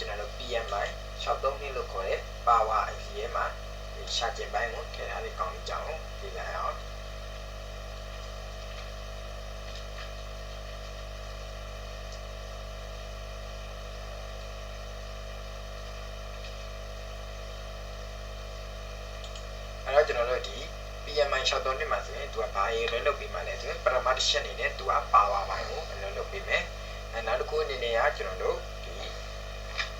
ကျွန်တော်တို့ PMI 632လို့ခေါ်တဲ့ Power IC ရဲ့မှာရှာကျင်ပိုင်းကိုထည့်ထားတဲ့ကောင်းကြောင်းလေ့လာရအောင်အဲ့တော့ကျွန်တော်တို့ဒီ PMI 632မှာဆိုရင်သူကဘာရေးလွှဲလုပ်ပြီးမှလဲဆိုရင်ပထမတစ်ချက်အနေနဲ့သူက Power ပိုင်းကိုလွှဲလုပ်ပြီးမယ်နောက်တစ်ခုအနေနဲ့ကကျွန်တော်တို့ဒီ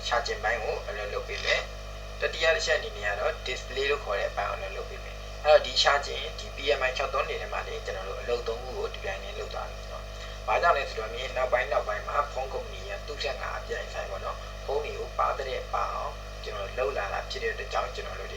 ရှာကျင်ပိုင်းကိုလွှဲလုပ်ပြီးမယ်တတိယတစ်ချက်အနေနဲ့ကတော့ display လို့ခေါ်တဲ့အပိုင်းကိုလွှဲလုပ်ပြီးမယ်အဲ့တော့ဒီရှာကျင်ဒီ PMI 632နေထဲမှာလေကျွန်တော်တို့အလုပ်သုံးခုကိုဒီပိုင်းနဲ့လုပ်သွားတယ်ဆိုတော့ဘာကြောင့်လဲဆိုတော့မြေနောက်ပိုင်းမှာဖုန်းကုမ္ပဏီကသူ့ချက်ကအပြိုင်ဆိုင်ပေါ့နော်ဖုန်းတွေကိုပါတဲ့ပါအောင်ကျွန်တော်လှုပ်လာတာဖြစ်တဲ့အတွက်ကြောင့်ကျွန်တော်တို့ဒီ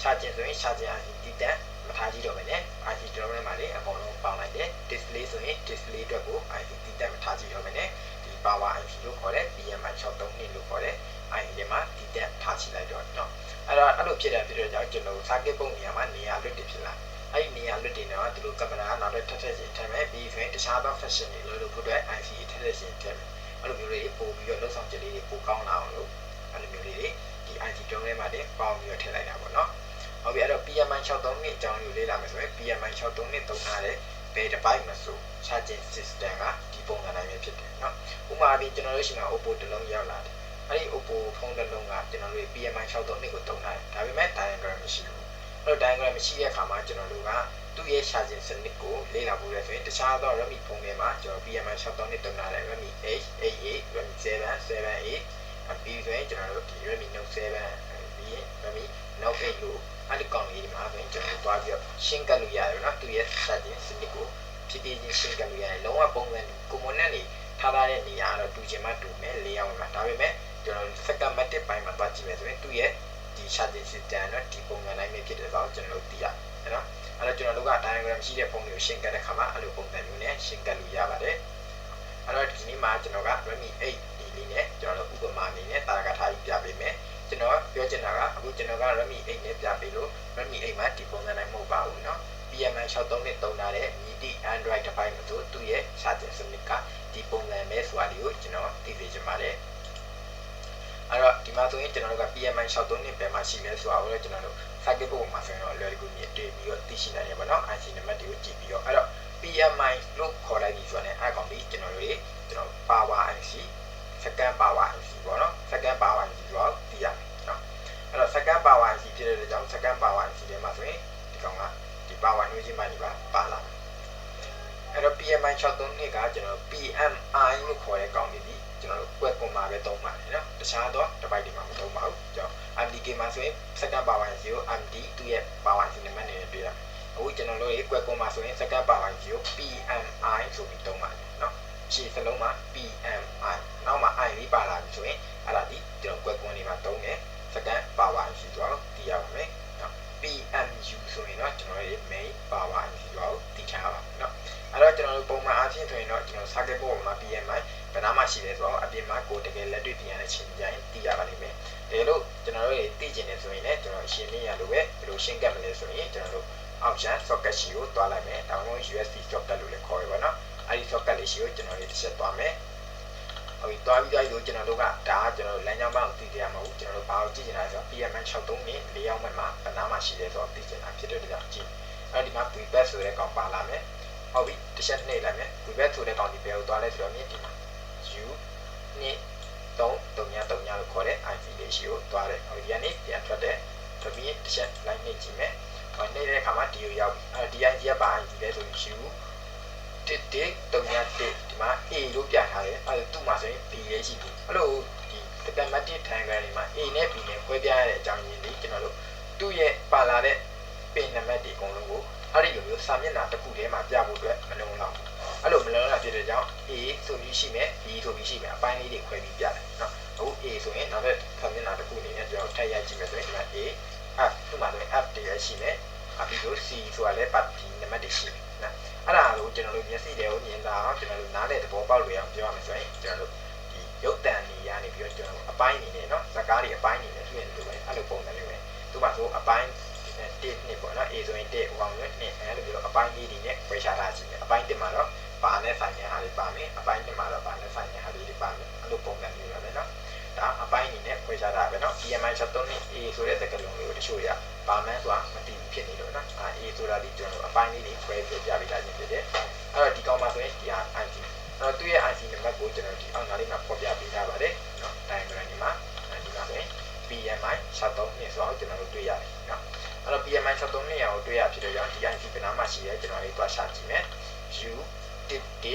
ရှာကျင်ဆိုရင်ရှာကျင်အားဒီတက်မထားကြည့်တော့ပဲနဲ့ IC ကျွန်တော်တို့မှာလေအကုန်လုံးပေါင်းလိုက်တယ် display ဆိုရင် display အတွက်ကို IC ဒီတက်မထားကြည့်တော့ပဲနဲ့ဒီ power IC လို့ခေါ်တဲ့ PMI 632လို့ခေါ်တဲ့ IC တွေမှာဒီတက်ထားချလိုက်တော့เนาะအဲ့လိုဖြစ်တဲ့ကြောင့်ကျွန်တော် circuit ပုံနေရာမှာနေရာလွတ်တည်ဖြစ်လာအဲ့ဒီနေရာလွတ်တည်တော့ဒီလိုကင်မရာနောက်ထပ်ထည့်ချင်းထည့်မယ်ပြီးဆိုရင်တခြားသော function တွေလို့ဖို့အတွက် IC ထည့်ချင်းထည့်မယ်အဲ့လိုမျိုးလေးပို့ပြီးတော့လောက်ဆောင်ချက်လေးတွေပိုကောင်းလာအောင်လို့အဲ့လိုမျိုးလေးတွေဒီ IC တုံးထဲမှာတင်ပေါင်းပြီးတော့ထည့်လိုက်တာပေါ့เนาะဟုတ်ပြီအဲ့တော့ PMI 632အကြောင်းကိုလေ့လာမယ်ဆိုရင် PMI 632သုံးထားတဲ့ဘယ်တစ်ပိုင်းမဆို charging system ကဒီပုံစံတိုင်းပဲဖြစ်တယ်เนาะဥပမာပြီးကျွန်တော်တို့ရှိမှာ Oppo တစ်လုံးရောက်လာတယ်အဲ့ဒီ Oppo ဖုန်းတစ်လုံးကကျွန်တော်တို့ PMI 632ကိုသုံးထားတယ်ဒါပေမဲ့ diagram မရှိဘူးအဲ့တော့ diagram မရှိတဲ့အခါမှာကျွန်တော်တို့ကသူ့ရဲ့ charging စနစ်ကိုလေ့လာဖို့လဲဆိုရင်တခြားသော Redmi ဖုန်းတွေမှာကျွန်တော် PMI 632သုံးထားတယ် Redmi 8, 8A, Redmi 7, 7A ပြီးဆိုရင်ကျွန်တော်တို့ဒီ Redmi Note 7ပြီးရင် Redmi Note 8လို့အဲ့ဒီကောင်လေးဒီမှာဆိုရင်ကျွန်တော်တွားပြီးတော့ရှင်းကပ်လို့ရတယ်เนาะသူရဲ့ charging စနစ်ကိုဖြည်းဖြည်းချင်းရှင်းကပ်လို့ရတယ်လုံးဝပုံစံကိုမွန်နဲ့နေထားတဲ့နေရာတော့တူချင်မှတူမယ်၄အောင်မှာဒါပေမဲ့ကျွန်တော် second matic ပိုင်းမှာတွားကြည့်မယ်ဆိုရင်သူရဲ့ဒီ charging system တော့ဒီပုံစံတိုင်းပဲဖြစ်တယ်ဆိုတော့ကျွန်တော်တို့သိရတယ်เนาะအဲ့တော့ကျွန်တော်တို့က diagram ရှိတဲ့ပုံတွေကိုရှင်းကပ်တဲ့အခါမှာအဲ့လိုပုံစံမျိုးနဲ့ရှင်းကပ်လို့ရပါတယ်အဲ့တော့ဒီနေ့မှာကျွန်တော်က Redmi 8ဒီလေးနဲ့ကျွန်တော်တို့ဥပမာအနေနဲ့တာယာကထားပြီးပြပေးမယ်ကျွန်တော်ပြောချင်တာကအခုကျွန်တော်က Redmi 8နဲ့ပြပေးလို့ Redmi 8မှာဒီပုံစံတိုင်းမဟုတ်ပါဘူးเนาะ PMI 632နဲ့သုံးထားတဲ့မြည်သည့် Android တစ်ပိုင်းမှာဆိုသူ့ရဲ့ charging စနစ်ကဒီပုံစံပဲဆိုတာလေးကိုကျွန်တော်သိစေချင်ပါတယ်အဲ့တော့ဒီမှာဆိုရင်ကျွန်တော်တို့က PMI 632နဲ့ဘယ်မှာရှိလဲဆိုတာကိုလည်းကျွန်တော်တို့ circuit board မှာဆိုရင်တော့အလွယ်တကူမြင်တွေ့ပြီးတော့သိရှိနိုင်ရပါတော့ IC နံပါတ်တွေကိုကြည့်ပြီးတော့အဲ့တော့ PMI လို့ခေါ်လိုက်ပြီးဆိုတော့အဲ့ကောင်ပြီးကျွန်တော် power IC second power IC ပေါ့နော် second power IC ဆိုတော့သိရမယ်เนาะအဲ့တော့ second power IC ဖြစ်တဲ့ကြောင့် second power IC ထဲမှာဆိုရင်ဒီကောင်ကဒီ power ညွှန်ချင်းပိုင်းတွေပါလာအဲ့တော့ PMI 632ကကျွန်တော် PMI လို့ခေါ်တဲ့ကောင်လေးဒီကျွန်တော်တို့ web ပေါ်မှာပဲသုံးပါတယ်เนาะတခြားတော့ device တွေမှာမသုံးပါဘူးကျွန်တော် MDK မှာဆိုရင် second power IC ကို MD သူ့ရဲ့ power IC နံပါတ်နဲ့တွေ့ရမယ်အခုကျွန်တော်တို့ရဲ့ web ပေါ်မှာဆိုရင် second power IC ကို PMI ဆိုပြီးသုံးပါတယ်เนาะခြေစလုံးမှာ PMI နောက်မှာ I လေးပါလာပြီဆိုရင်အဲ့ဒါဒီကျွန်တော် web ကွန်လေးမှာသုံးတယ် second power IC ဆိုတော့သိရပါမယ်เนาะ PMU ဆိုရင်တော့ကျွန်တော်ရဲ့ main power IC ဆိုတော့သိချာပါเนาะအဲ့တော့ကျွန်တော်တို့ပုံမှန်အားဖြင့်ဆိုရင်တော့ကျွန်တော် circuit board မှာ PMI ဘယ်နာမှရှိလဲဆိုတော့အပြင်မှာကိုတကယ်လက်တွေ့ပြင်ရတဲ့ချိန်ကြရင်သိရပါလိမ့်မယ်ဒါလို့ကျွန်တော်တို့သိကျင်နေဆိုရင်လည်းကျွန်တော်ရှင်းပြရလို့ပဲဘယ်လိုရှင်းကပ်မလဲဆိုရင်ကျွန်တော်တို့ option socket ရှိကိုတွားလိုက်မယ်ဒါမှမဟုတ် USB socket လို့လည်းခေါ်ရပါတော့အဲ့ဒီ socket လေးရှိကိုကျွန်တော်တို့တစ်ချက်တွားမယ်ဟိုတွားပြီးတော့ကျွန်တော်တို့ကဒါကကျွန်တော်တို့လမ်းကြောင်းပေါင်းသိကြရမှာဘူးကျွန်တော်တို့ဘာလို့ကြည့်နေတာဆိုတော့ PMI 632နဲ့၄ရောက်မဲ့မှာဘယ်နာမှရှိလဲဆိုတော့သိချင်တာဖြစ်တဲ့ကြောင့်ကြည့်အဲ့ဒီမှာ prepaid ဆိုတဲ့ကောင်ပါလာမယ်ဟုတ်ပြီတစ်ချက်နှိပ်လိုက်မယ် prepaid ဆိုတဲ့ကောင်ဒီဘယ်ကိုတွားလဲဆိုတော့မြင်ဒီမှာ U နဲ့3 3 3လို့ခေါ်တဲ့ IC လေးရှိကိုတွားတယ်ဟိုဒီကနေပြန်ထွက်တဲ့တစ်ပြီးတစ်ချက် line နှိပ်ကြည့်မယ်ဟိုနှိပ်တဲ့အခါမှာဒီကိုရောက်ပြီအဲ့ဒီ IC ကဘာ IC လဲဆိုရင် U ဒီမှာ A လို့ပြထားတယ်အဲ့ဒါသူ့မှာဆိုရင် B လေးရှိပြီအဲ့လိုဒီ systematic diagram တွေမှာ A နဲ့ B နဲ့ခွဲပြရတဲ့အကြောင်းရင်းလေးကျွန်တော်တို့သူ့ရဲ့ပါလာတဲ့ pin နံပါတ်တွေအကုန်လုံးကိုအဲ့ဒီလိုမျိုးစာမျက်နှာတစ်ခုထဲမှာပြဖို့အတွက်မလုံလောက်ဘူးအဲ့လိုမလုံလောက်ဖြစ်တဲ့ကြောင့် A ဆိုပြီးရှိမယ် B ဆိုပြီးရှိမယ်အပိုင်းလေးတွေခွဲပြီးပြတယ်เนาะအခု A ဆိုရင်နောက်ထပ်စာမျက်နှာတစ်ခုအနေနဲ့ကျွန်တော်ထပ်ရိုက်ကြည့်မယ်ဆိုရင်ဒီမှာ A F သူ့မှာဆိုရင် F တွေရှိမယ်ပြီးတော့ C ဆိုတာလည်းပတ်ဒီနံပါတ်တွေရှိမယ်နော်အဲ့ဒါကိုကျွန်တော်တို့မျက်စိတွေကိုမြင်တာအောင်ကျွန်တော်တို့နားလည်သဘောပေါက်လို့ရအောင်ပြောရမယ်ဆိုရင်ကျွန်တော်တို့ဒီရုပ်တံနေရနေပြီးတော့ကျွန်တော်တို့အပိုင်းနေနေနော်ဇကားတွေအပိုင်းနေနေတွေ့နေလို့ပဲအဲ့လိုပုံစံမျိုးပဲသူ့မှာဆိုအပိုင်း1နှစ်ပေါ့နော် A ဆိုရင်1ဟိုကောင်မျိုး2အဲ့လိုမျိုးအပိုင်းလေးတွေနဲ့ခွဲခြားထားကြည့်မယ်အပိုင်း1မှာတော့ပါနဲ့ဆိုင်တဲ့ဟာလေးပါမယ်အပိုင်း2မှာတော့ပါနဲ့ဆိုင်တဲ့ဟာလေးတွေပါမယ်အဲ့လိုပုံစံမျိုးပဲနော်ဒါအပိုင်းနေနဲ့ PMI 73နဲ့ A ဆိုတဲ့စကားလုံးလေးကိုတချို့တွေကဘာမှန်းဆိုတာမသိဘူးဖြစ်နေလို့နော်A ဆိုတာဒီကျွန်တော်အပိုင်းလေးတွေခွဲပြပြပေးထားခြင်းဖြစ်တယ်အဲ့တော့ဒီကောင်မှာဆိုရင်ဒီဟာ IC အဲ့တော့သူ့ရဲ့ IC နံပါတ်ကိုကျွန်တော်ဒီအောက်နားလေးမှာဖော်ပြပေးထားပါတယ်နော် diagram ဒီမှာဒီမှာဆိုရင် PMI 73နဲ့ဆိုတော့ကျွန်တော်တို့တွေ့ရတယ်နော်အဲ့တော့ PMI 73နဲ့ကိုတွေ့ရဖြစ်တဲ့ကြောင့်ဒီ IC ကနားမှာရှိရဲကျွန်တော်လေးတွားရှာကြည့်မယ် U 1.1အဲ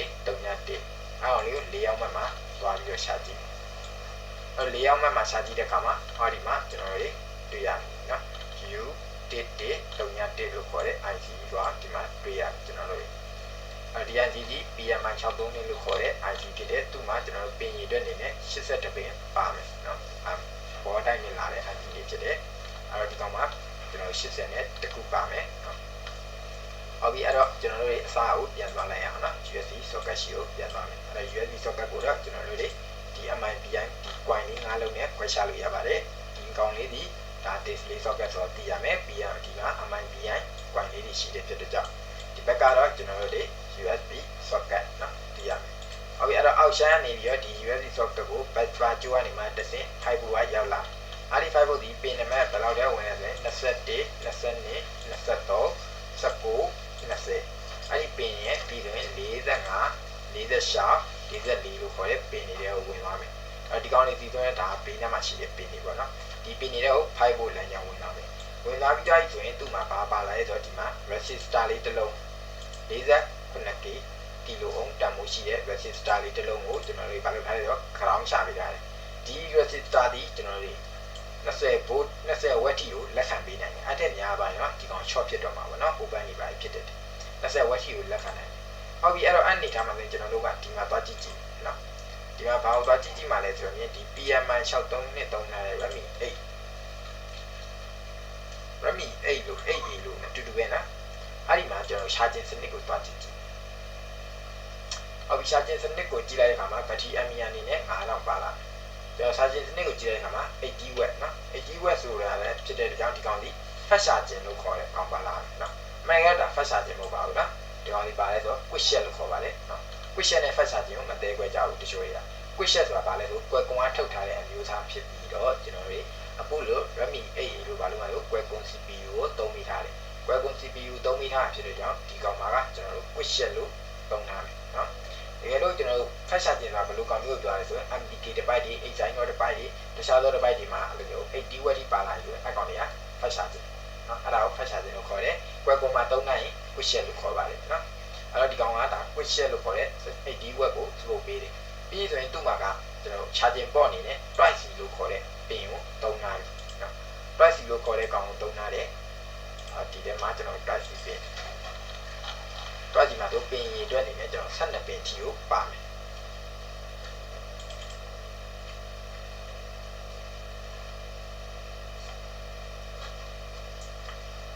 ့အောင်လေးကို၄ရောက်မှမှာသွားပြီးတော့ရှာကြည့်အဲ့၄ရောက်မှမှာရှာကြည့်တဲ့အခါမှာဟောဒီမှာကျွန်တော်တို့တွေ့ရတယ်နော် U 1.1လို့ခေါ်တဲ့ IC ကဒီမှာတွေ့ရတယ်ကျွန်တော်တို့ဒီ IC ကြီး PMI 63နဲ့လို့ခေါ်တဲ့ IC ဖြစ်တဲ့သူ့မှာကျွန်တော်တို့ပင်ရည်အတွက်အနေနဲ့82ပင်ပါမယ်နော်ဘောတိုင်းနဲ့လာတဲ့ IC လေးဖြစ်တယ်အဲ့တော့ဒီကောင်မှာကျွန်တော်80နဲ့တခုပါမယ်နော်ဟုတ်ပြီအဲ့တော့ကျွန်တော်တို့ရဲ့အစားကိုပြန်သွားလိုက်အောင်နော် USB socket ရှိကိုပြန်သွားမယ်အဲ့တော့ USB socket ကိုတော့ကျွန်တော်တို့ဒီ MIPI ဒီ coin လေး၅လုံးနဲ့ခွဲခြားလို့ရပါတယ်ဒီကောင်လေးဒီဒါ display socket ဆိုတော့သိရမယ်ပြီးရင်ဒီမှာ MIPI coin လေးတွေရှိတဲ့ဖြစ်တဲ့ကြောင့်ဒီဘက်ကတော့ကျွန်တော်တို့ USB socket နော်သိရမယ်ဟုတ်ပြီအဲ့တော့အောက်ရှမ်းကနေပြီးတော့ဒီ USB socket ကို battery ကျိုးကနေမှတစ်ဆင့် 5 volt ရောက်လာအဲ့ဒီ5 volt ဒီပင်နံပါတ်ဘယ်လောက်တဲ့ဝင်လဲဆိုရင်21 22 23 19 20အဲ့ဒီပင်ရဲ့ပြီးဆိုရင်45 46 44လို့ခေါ်တဲ့ပင်တွေကိုဝင်သွားမယ်အဲ့ဒီကောင်လေးဒီဆိုရင်ဒါပင်ထဲမှာရှိတဲ့ပင်တွေပေါ့နော်ဒီပင်တွေကို5 volt လမ်းကြောင်းဝင်သွားမယ်ဝင်လာပြီးကြပြီဆိုရင်သူ့မှာပါလာရဲဆိုတော့ဒီမှာ resistor လေးတစ်လုံး49k ကီလိုအုံးတန်ဖိုးရှိတဲ့ resistor လေးတစ်လုံးကိုကျွန်တော်တို့ဘာလို့ထားလဲဆိုတော့ ground ချပေးထားတယ်ဒီ resistor ဒီကျွန်တော်တို့20 volt 20 watt ကိုလက်ခံပေးနိုင်တယ်အဲ့ထက်များပါရင်ဒီကောင် short ဖြစ်တော့မှာပေါ့နော် open နေပါဖြစ်တယ်20 watt ကိုလက်ခံနိုင်တယ်ဟုတ်ပြီအဲ့တော့အဲ့အနေထားမှာဆိုရင်ကျွန်တော်တို့ကဒီမှာသွားကြည့်ကြည့်နော်ဒီမှာဘာလို့သွားကြည့်ကြည့်မှလဲဆိုရင်ဒီ PMI 63နဲ့သုံးထားတဲ့ Redmi 8လို့ 8A လို့အတူတူပဲနော်အဲ့ဒီမှာကျွန်တော် charging စနစ်ကိုသွားကြည့်ကြည့်ဟုတ်ပြီ charging စနစ်ကိုကြည့်လိုက်တဲ့အခါမှာ battery mAh အနေနဲ့9000ပါလာကျွန်တော် charging စနစ်ကိုကြည့်တဲ့အခါမှာ80 watt နော်80 watt ဆိုတာလည်းဖြစ်တဲ့ကြောင့်ဒီကောင်ဒီ fast charging လို့ခေါ်တဲ့ကောင်ပါလာနော်အမှန်ကတော့ fast charging မဟုတ်ပါဘူးနော်ဒီကောင်လေးပါလဲဆိုတော့ quick share လို့ခေါ်ပါတယ်နော် quick share နဲ့ fast charging ကိုမသေးခွဲကြဘူးတချို့တွေက quick share ဆိုတာပါလဲဆိုကွယ်ကွန်ကထုတ်ထားတဲ့အမျိုးအစားဖြစ်ပြီးတော့ကျွန်တော်တို့အခုလို့ Redmi 8A လို့ဘာလို့လဲဆိုကွယ်ကွန် CPU ကိုသုံးမိထားတယ်ကွယ်ကွန် CPU သုံးမိထားတာဖြစ်တဲ့ကြောင့်ဒီကောင်မှာကကျွန်တော်တို့ quick share လို့သုံးထားတယ်နော်တကယ်လို့ကျွန်တော်တို့ fast charging ဆိုတာဘယ်လိုကောင်မျိုးပြောရလဲဆိုရင် MDK device တွေ Exynos device တွေတခြားသော device တွေမှာအဲ့လိုမျိုး80 watt ထိပါလာပြီးအဲ့ကောင်တွေက fast charging နော်အဲ့ဒါကို fast charging လို့ခေါ်တယ်ကွယ်ကွန်မှာသုံးနိုင်ရင် quick share လို့ခေါ်ပါတယ်နော်အဲ့တော့ဒီကောင်ကဒါ quick share လို့ခေါ်တဲ့80 watt ကိုစပို့ပေးတယ်ပြီးဆိုရင်သူ့မှာကကျွန်တော် charging port အနေနဲ့ Type C လို့ခေါ်တဲ့ပင်ကိုသုံးထားတယ်နော် Type C လို့ခေါ်တဲ့ကောင်ကိုသုံးထားတယ်ဒီထဲမှာကျွန်တော် Type C ပင် Type C မှာတော့ပင်ရည်အတွက်အနေနဲ့ကျွန်တော်12ပင်ထီကိုပါမယ်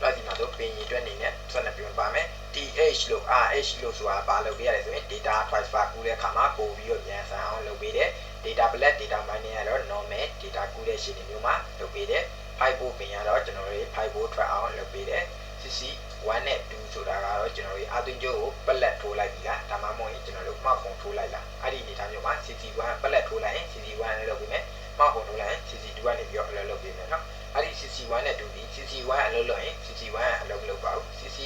Type C မှာတော့ပင်ရည်အတွက်အနေနဲ့12ပင်ပါမယ် TH လို့ RH လို့ဆိုတာဘာလုပ်ပေးရလဲဆိုရင် data transfer ကူးတဲ့အခါမှာပို့ပြီးတော့မြန်ဆန်အောင်လုပ်ပေးတယ် data plus data mining ကတော့ normal data ကူးတဲ့ရှင်းနေမျိုးမှာလုပ်ပေးတယ်5 volt ပင်ကတော့ကျွန်တော်တို့5 volt ထွက်အောင်လုပ်ပေးတယ် CC 1နဲ့2ဆိုတာကတော့ကျွန်တော်တို့အသွင်ကြိုးကိုပလက်ထိုးလိုက်ပြီလားဒါမှမဟုတ်ရင်ကျွန်တော်တို့မှောက်ခုံထိုးလိုက်လားအဲ့ဒီအနေထားမျိုးမှာ CC 1ပလက်ထိုးလိုက်ရင် CC 1နဲ့လုပ်ပေးမယ်မှောက်ခုံထိုးလိုက်ရင် CC 2ကနေပြီးတော့အလုပ်လုပ်ပေးမယ်နော်အဲ့ဒီ CC 1နဲ့2ဒီ CC 1အလုပ်လုပ်ရင် CC 1အလုပ်မလုပ်ပါဘူး CC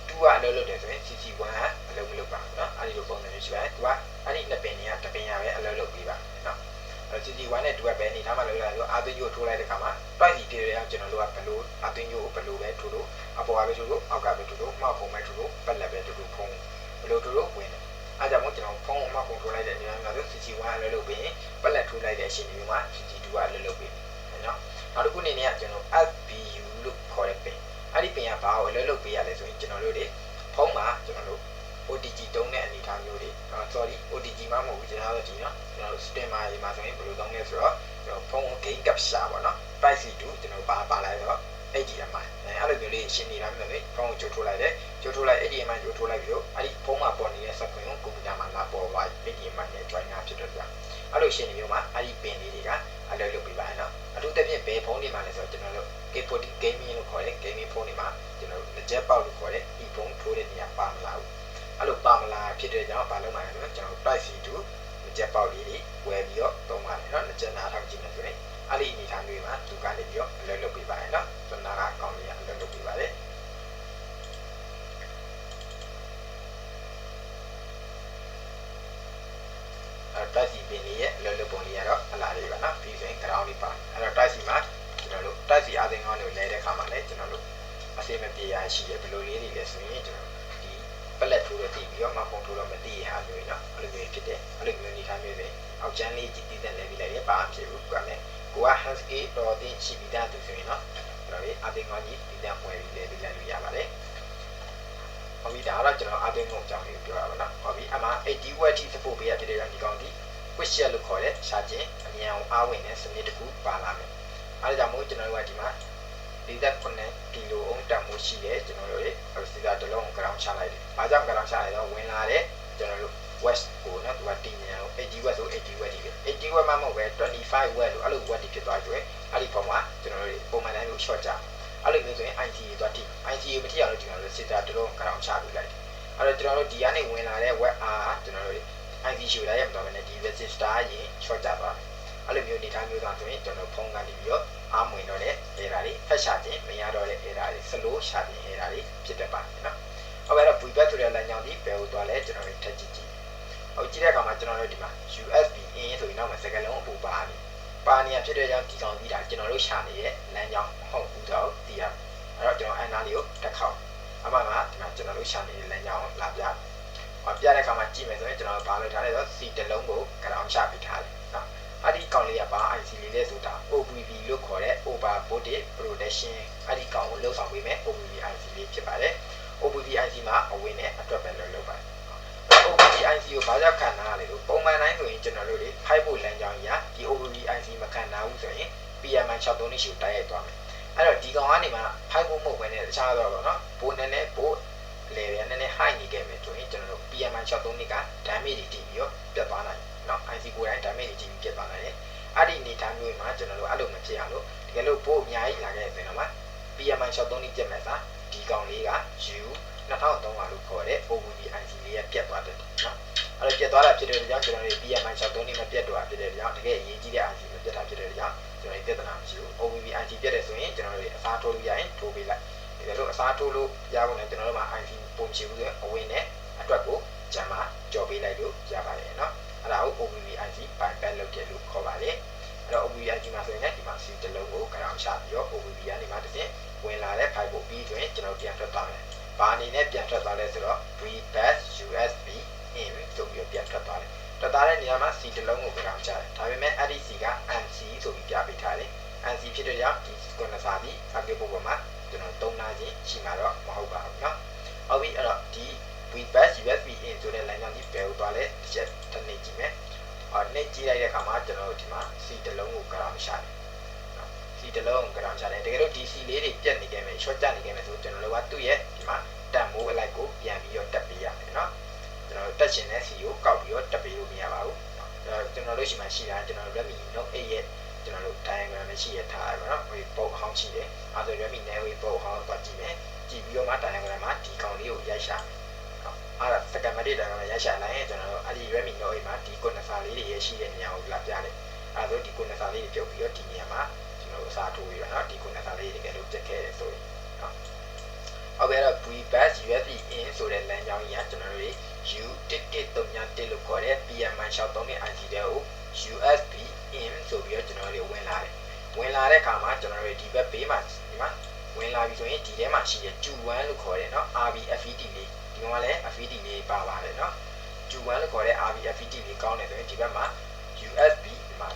2ကအလုပ်လုပ်တယ်ဆိုရင် CC 1ကအလုပ်မလုပ်ပါဘူးเนาะအဲ့ဒီလိုပုံစံမျိုးရှိပါတယ်သူကအဲ့ဒီနှစ်ပင်တွေကတစ်ပင်ရပဲအလုပ်လုပ်ပေးပါเนาะအဲ့ CC 1နဲ့2ကပဲနေထားမှလုပ်လိုက်ဆိုအာသွင်းကြိုးထိုးလိုက်တဲ့ခါမှာ တွိုက်စီတေရကျွန်တော်တို့ကဘလို့အာသွင်းကြိုးကိုဘလို့ပဲထိုးလို့အပေါ်ကပဲထိုးလို့အောက်ကပဲထိုးလို့မှောက်ပုံပဲထိုးလို့ပက်လက်ပဲထိုးလို့ဖုံးဘလို့ထိုးလို့ဝင်တယ်အားကြောင့်မို့ကျွန်တော်ဖုံးမှောက်ပုံထိုးလိုက်တဲ့နေရာမှာဆို CC 1အလုပ်လုပ်ပြီးပက်လက်ထိုးလိုက်တဲ့အချိန်မျိုးမှာ CC 2ကအလုပ်လုပ်ပြီးเนาะနောက်တစ်ခုအနေနဲ့ကျွန်တော် FBU လို့ခေါ်တဲ့ပင်အဲ့ဒီပင်ကဘာကိုအလုပ်လုပ်ပေးရလဲဆိုရင်ကျွန်တော်တို့တွေဖုံးမှာကျွန်တော်တို့ OTG တုံးတဲ့အနေအထားမျိုးတွေ sorry OTG မှမဟုတ်ဘူးကျွန်တော်တို့ဒီနော်ကျွန်တော်တို့ streamer တွေမှာဆိုရင်ဘယ်လိုသုံးလဲဆိုတော့ကျွန်တော်ဖုန်း game capture ပေါ့နော် Type C 2ကျွန်တော်ပါလိုက်တော့ HDMI အဲ့လိုမျိုးလေးရှင်းနေတာမျိုးလေဖုန်းကိုကြိုထိုးလိုက်တယ်ကြိုထိုးလိုက် HDMI ကြိုထိုးလိုက်ပြီးတော့အဲ့ဒီဖုန်းမှာပေါ်နေတဲ့ screen ကိုကွန်ပျူတာမှာလာပေါ်သွား HDMI နဲ့ joiner ဖြစ်တော့ကြာအဲ့လိုရှင်းနေမျိုးမှာအဲ့ဒီပင်လေးတွေကအလုပ်လုပ်ပေးပါနော်အထူးသဖြင့်ဘယ်ဖုန်းတွေမှာလဲဆိုတော့ကျွန်တော်တို့ K40 gaming လို့ခေါ်တဲ့ gaming ဖုန်းတွေမှာကျွန်တော်တို့လက်ချက်ပေါက်လို့ခေါ်တဲ့ e-phone ထိုးတဲ့နေရာပါမလာဘူးအဲ့လိုပါမလာဖြစ်တဲ့ကြောင့်ဘာလုပ်မှလဲဆိုတော့ကျွန်တော် Type C 2လက်ချက်ပေါက်လေးတွေဝယ်ပြီးတော့သုံးပါတယ်နော်လက်ချက်နားထောင်ကြည့်မယ်ဆိုရင်အဲ့ဒီအနေထားမျိုးမှာသူ စေမပြေရရှိရဘယ်လိုလေးတွေလဲဆိုရင်ကျွန်တော်ဒီပလက်ထိုးတော့တည်ပြီးတော့မပုံထိုးတော့မတည်ရဟာမျိုးเนาะအဲ့လိုမျိုးဖြစ်တယ်အဲ့လိုမျိုးနေထားမျိုးတွေအောက်ချမ်းလေးကြည့်တည်တဲ့ level လေးပါဖြစ်ဘူးကွာလေကိုက hands a တော့တင်ရှိပြီးသားသူဆိုရင်เนาะကျွန်တော်ဒီအတင်ကောင်းကြီးတည်တဲ့ပွဲပြီးလေပြီးလိုက်လို့ရပါတယ်ဟုတ်ပြီဒါတော့ကျွန်တော်အတင်ကောင်းအကြောင်းလေးပြောရပါတော့ဟုတ်ပြီအမှ80 watt ထိ support ပေးရတဲ့ဒီကောင်းဒီ quick share လို့ခေါ်တဲ့ရှာခြင်းအမြန်အောင်အားဝင်တဲ့စနစ်တစ်ခုပါလာမယ်အဲ့ဒါကြောင့်မို့ကျွန်တော်တို့ကဒီမှာ49 ကီလိုအုံးတန်မှုရှိတဲ့ကျွန်တော်တို့ရဲ့စီစာတစ်လုံး ground ချလိုက်တယ်။ဘာကြောင့် ground ချလိုက်တော့ဝင်လာတဲ့ကျွန်တော်တို့ west ကိုနော်သူကတင်မြန်လို့80 watt ဆို80 watt ဒီပဲ80 watt မှမဟုတ်ပဲ25 watt လို့အဲ့လို watt ဖြစ်သွားကြွယ်အဲ့ဒီပုံမှာကျွန်တော်တို့ပုံမှန်တိုင်းလို့ short ကြအဲ့လိုမျိုးဆိုရင် ICA သွားတိ ICA မထိအောင်လို့ကျွန်တော်တို့စီစာတစ်လုံး ground ချပေးလိုက်တယ်။အဲ့တော့ကျွန်တော်တို့ဒီကနေဝင်လာတဲ့ watt အားကျွန်တော်တို့ IC ရှိလိုက်ရမှာတော့ဒီ resistor ရင် short ကြသွားတယ်။အဲ့လိုမျိုးနေထားမျိုးသားဆိုရင်ကျွန်တော်ဖုန်းကနေပြီးတော့အားမဝင်တော့တဲ့ error တွေဖက်ရှာခြင်းမရတော့တဲ့ error တွေ slow ရှာခြင်း error တွေဖြစ်တတ်ပါတယ်နော်။ဟုတ်ကဲ့တော့ VBAC ဆိုတဲ့လမ်းကြောင်းဒီဘယ်ကိုသွားလဲကျွန်တော်တို့ထပ်ကြည့်ကြည့်။ဟုတ်ကြည့်တဲ့အခါမှာကျွန်တော်တို့ဒီမှာ USB in ဆိုရင်တော့စကားလုံးအပူပါနေ။ပါနေရဖြစ်တဲ့ကြောင့်ဒီကောင်ကြီးဒါကျွန်တော်တို့ရှာနေတဲ့လမ်းကြောင်းဟုတ်ဘူးတော့သိရ။အဲ့တော့ကျွန်တော်အန်နာလေးကိုတက်ခေါက်။အမှန်ကဒီမှာကျွန်တော်တို့ရှာနေတဲ့လမ်းကြောင်းလာပြ။ပြတဲ့အခါမှာကြည့်မယ်ဆိုရင်ကျွန်တော်ဘာလုပ်ထားလဲဆိုတော့ C တစ်လုံးကို ground ချပေးထားတယ်နော်။အဲ့ဒီကောင်လေးကဘာ IC လေးလဲဆိုတာ OBB လို့ခေါ်တဲ့ over voltage protection အဲ့ဒီကောင်ကိုလှုပ်ဆောင်ပေးမယ် OBB IC လေးဖြစ်ပါတယ် OBB IC မှာအဝင်နဲ့အတွက်ပဲလုပ်ပါတယ် OBB IC ကိုဘာကြောင့်ခံထားရလဲလို့ပုံမှန်တိုင်းဆိုရင်ကျွန်တော်တို့တွေဖိုက်ဖို့လမ်းကြောင်းကြီးဒီ OBB IC မခံထားဘူးဆိုရင် PMI 63ရှိကိုတိုက်ရိုက်သွားမယ်အဲ့တော့ဒီကောင်ကနေမှဖိုက်ဖို့မဟုတ်ဘဲနဲ့တခြားတော့ပေါ့နော်ဘိုးနဲ့ဘိုးလေရနည်းနည်း high နေခဲ့မယ်ဆိုရင်ကျွန်တော်တို့ PMI 63က damage တွေတည်ပြီးတော့ပြတ်သွားနိုင်နော် IC ကိုယ်တိုင် damage တွေတည်ပြီးပြတ်သွားနိုင်တယ်အဲ့ဒီအနေထားမျိုးမှာကျွန်တော်တို့အဲ့လိုမဖြစ်အောင်လို့တကယ်လို့ဘိုးအများကြီးလာခဲ့တဲ့ဆိုတော့ PMI 63ပြတ်မဲ့စားဒီကောင်လေးက U 2300လို့ခေါ်တဲ့ OBB IC လေးရပြတ်သွားတယ်နော်အဲ့လိုပြတ်သွားတာဖြစ်တဲ့ကြောင့်ကျွန်တော်တို့ PMI 63မပြတ်တော့ဖြစ်တဲ့ကြောင့်တကယ်အရေးကြီးတဲ့ IC မပြတ်တာဖြစ်တဲ့ကြောင့်ကျွန်တော်တို့ပြဿနာမရှိဘူး OBB IC ပြတ်တယ်ဆိုရင်ကျွန်တော်တို့အစားထိုးလို့ရရင်ထိုးပေးလိုက်တကယ်လို့အစားထိုးလို့ရဖို့လည်းကျွန်တော်တို့မှာ IC ပုံချဘူးဆိုအဝင်နဲ့အတွက်ကိုဂျမ်မာကြော်ပေးလိုက်လို့ရပါတယ်နော်အဲ့ဒါကို OBB IC bypass လုပ်တယ်လို့ခေါ်ပါတယ်အဲ့တော့ OBB IC မှာဆိုရင်လည်းဒီမှာ C တစ်လုံးကို ground ချပြီးတော့ OBB ကနေမှတစ်ဆင့်ဝင်လာတဲ့ file ကိုပြီးတွင်ကျွန်တော်ပြန်ထွက်သွားမယ်။ဘာအနေနဲ့ပြန်ထွက်သွားလဲဆိုတော့ VBAC USB in ဆိုပြီးပြန်ထွက်သွားတယ်။ထွက်သွားတဲ့နေရာမှာ C တစ်လုံးကို ground ချတယ်။ဒါပေမဲ့အဲ့ဒီ C က NC ဆိုပြီးပြပေးထားတယ်။ NC ဖြစ်တဲ့ကြောင့်ဒီ condenser ဒီ circuit board ပေါ်မှာကျွန်တော်သုံးနာခြင်းရှိမှာတော့မဟုတ်ပါဘူးเนาะ။ဟုတ်ပြီအဲ့တော့ဒီ VBAC USB in ဆိုတဲ့ line ကြောင့်ဒီဘယ်ကိုသွားလဲတစ်ချက်တစ်နေ့ကြည့်မယ်။နေ့ကြည့်လိုက်တဲ့အခါမှာကျွန်တော်တို့ဒီမှာ C တစ်လုံးကို ground ချတယ်။ဒီတလုံးကရောင်းချတယ်တကယ်လို့ DC လေးတွေပြတ်နေခဲ့မယ် short ကျနေခဲ့မယ်ဆိုကျွန်တော်တို့ကသူ့ရဲ့ဒီမှာတန်မိုးအလိုက်ကိုပြန်ပြီးတော့တက်ပေးရတယ်เนาะကျွန်တော်တို့တက်ရှင်တဲ့ C ကိုကောက်ပြီးတော့တက်ပေးလို့မရပါဘူးကျွန်တော်တို့ရှိမှရှိတာကျွန်တော်တို့ Redmi Note 8ရဲ့ကျွန်တော်တို့ diagram နဲ့ရှိရထားတယ်เนาะဒီပုံဟောင်းရှိတယ်အဲဆို Redmi Note 8ပုံဟောင်းသွားကြည့်မယ်ကြည့်ပြီးတော့မှ diagram မှာဒီကောင်လေးကိုရိုက်ရှာအဲ့ဒါ schematic diagram ရိုက်ရှာလိုက်ရင်ကျွန်တော်တို့အဲ့ဒီ Redmi Note 8မှာဒီ condenser လေးတွေရရှိတဲ့နေရာကိုလာပြတယ်အဲဆိုဒီ condenser လေးတွေပြုတ်ပြီးတော့ဒီနေရာမှာအစားထိုးပြီးတော့เนาะဒီခုနကလေးတကယ်လို့ပြတ်ခဲ့တယ်ဆိုရင်เนาะဟုတ်ကဲ့တော့ VBAC USB in ဆိုတဲ့လမ်းကြောင်းကြီးကကျွန်တော်တို့ U1131လို့ခေါ်တဲ့ PMI 63နဲ့ IC တွေကို USB in ဆိုပြီးတော့ကျွန်တော်တို့ဝင်လာတယ်ဝင်လာတဲ့အခါမှာကျွန်တော်တို့ဒီဘက်ဘေးမှာဒီမှာဝင်လာပြီဆိုရင်ဒီထဲမှာရှိတဲ့ Q1 လို့ခေါ်တဲ့เนาะ RBFET လေးဒီမှာလည်း FET လေးပါပါတယ်เนาะ Q1 လို့ခေါ်တဲ့ RBFET လေးကောင်းတယ်ဆိုရင်ဒီဘက်မှာ USB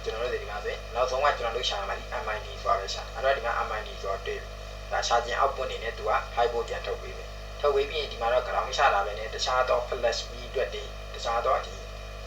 ကျွန်တော်တို့ဒီမှာဆိုရင်နောက်ဆုံးကကျွန်တော်တို့ရှာမှာဒီ MID ဆိုတာပဲရှာအဲ့တော့ဒီမှာ MID ဆိုတော့တွေ့ဒါရှာခြင်း output အနေနဲ့သူက 5 volt ပြန်ထုတ်ပေးတယ်ထုတ်ပေးပြီးရင်ဒီမှာတော့ ground ရှာတာပဲနဲ့တခြားတော့ flash speed အတွက်တခြားတော့ဒီ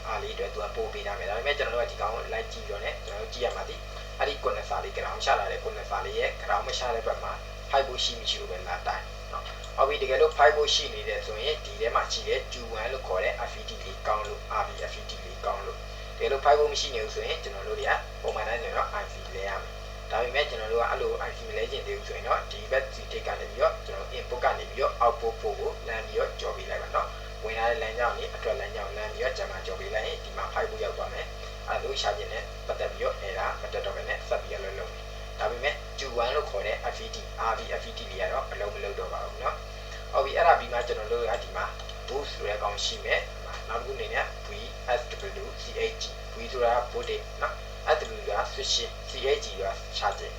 အားလေးအတွက်သူကပို့ပေးတာပဲဒါပေမဲ့ကျွန်တော်တို့ကဒီကောင်ကို like ကြည့်တော့ねကျွန်တော်တို့ကြည့်ရမှာဒီအဲ့ဒီ condenser လေး ground ရှာလာတဲ့ condenser လေးရဲ့ ground မရှာတဲ့ဘက်မှာ 5 volt ရှိမရှိလို့ပဲလာတိုင်းเนาะဟုတ်ပြီတကယ်လို့ 5 volt ရှိနေတယ်ဆိုရင်ဒီထဲမှာရှိတဲ့ Q1 လို့ခေါ်တဲ့ FET လေးကောင်းလို့ RBFET လေးကောင်းလို့တကယ်လို့ 5 volt မရှိနေဘူးဆိုရင်ကျွန်တော်တို့တွေကပုံမှန်တိုင်းဆိုရင်တော့ IC လဲရမယ်ဒါပေမဲ့ကျွန်တော်တို့ကအဲ့လို IC လဲခြင်းတည်းဆိုရင်တော့ဒီဘက် C တိတ်ကနေပြီးတော့ကျွန်တော် input ကနေပြီးတော့ output ပို့ကိုလမ်းပြီးတော့ကြော်ပေးလိုက်ပါတော့ဝင်လာတဲ့လမ်းကြောင်းကြီးအတွက်လမ်းကြောင်းလမ်းပြီးတော့ဂျမ်မာကြော်ပေးလိုက်ရင်ဒီမှာ 5 volt ရောက်သွားမယ်အဲ့လိုရှာခြင်းနဲ့ပတ်သက်ပြီးတော့အဲ့ဒါမတက်တော့ဘဲနဲ့ဆက်ပြီးတော့လုပ်မယ်ဒါပေမဲ့ Q1 လို့ခေါ်တဲ့ FET RBFET တွေကတော့အလုံးမလုံးတော့ပါဘူးเนาะဟုတ်ပြီအဲ့ဒါပြီးမှကျွန်တော်တို့ကဒီမှာ boost ဆိုတဲ့ကောင်ရှိမယ်နောက်တစ်ခုအနေနဲ့ VSWCHG V ဆိုတာ voltage เนาะ SW က switching CHG က charging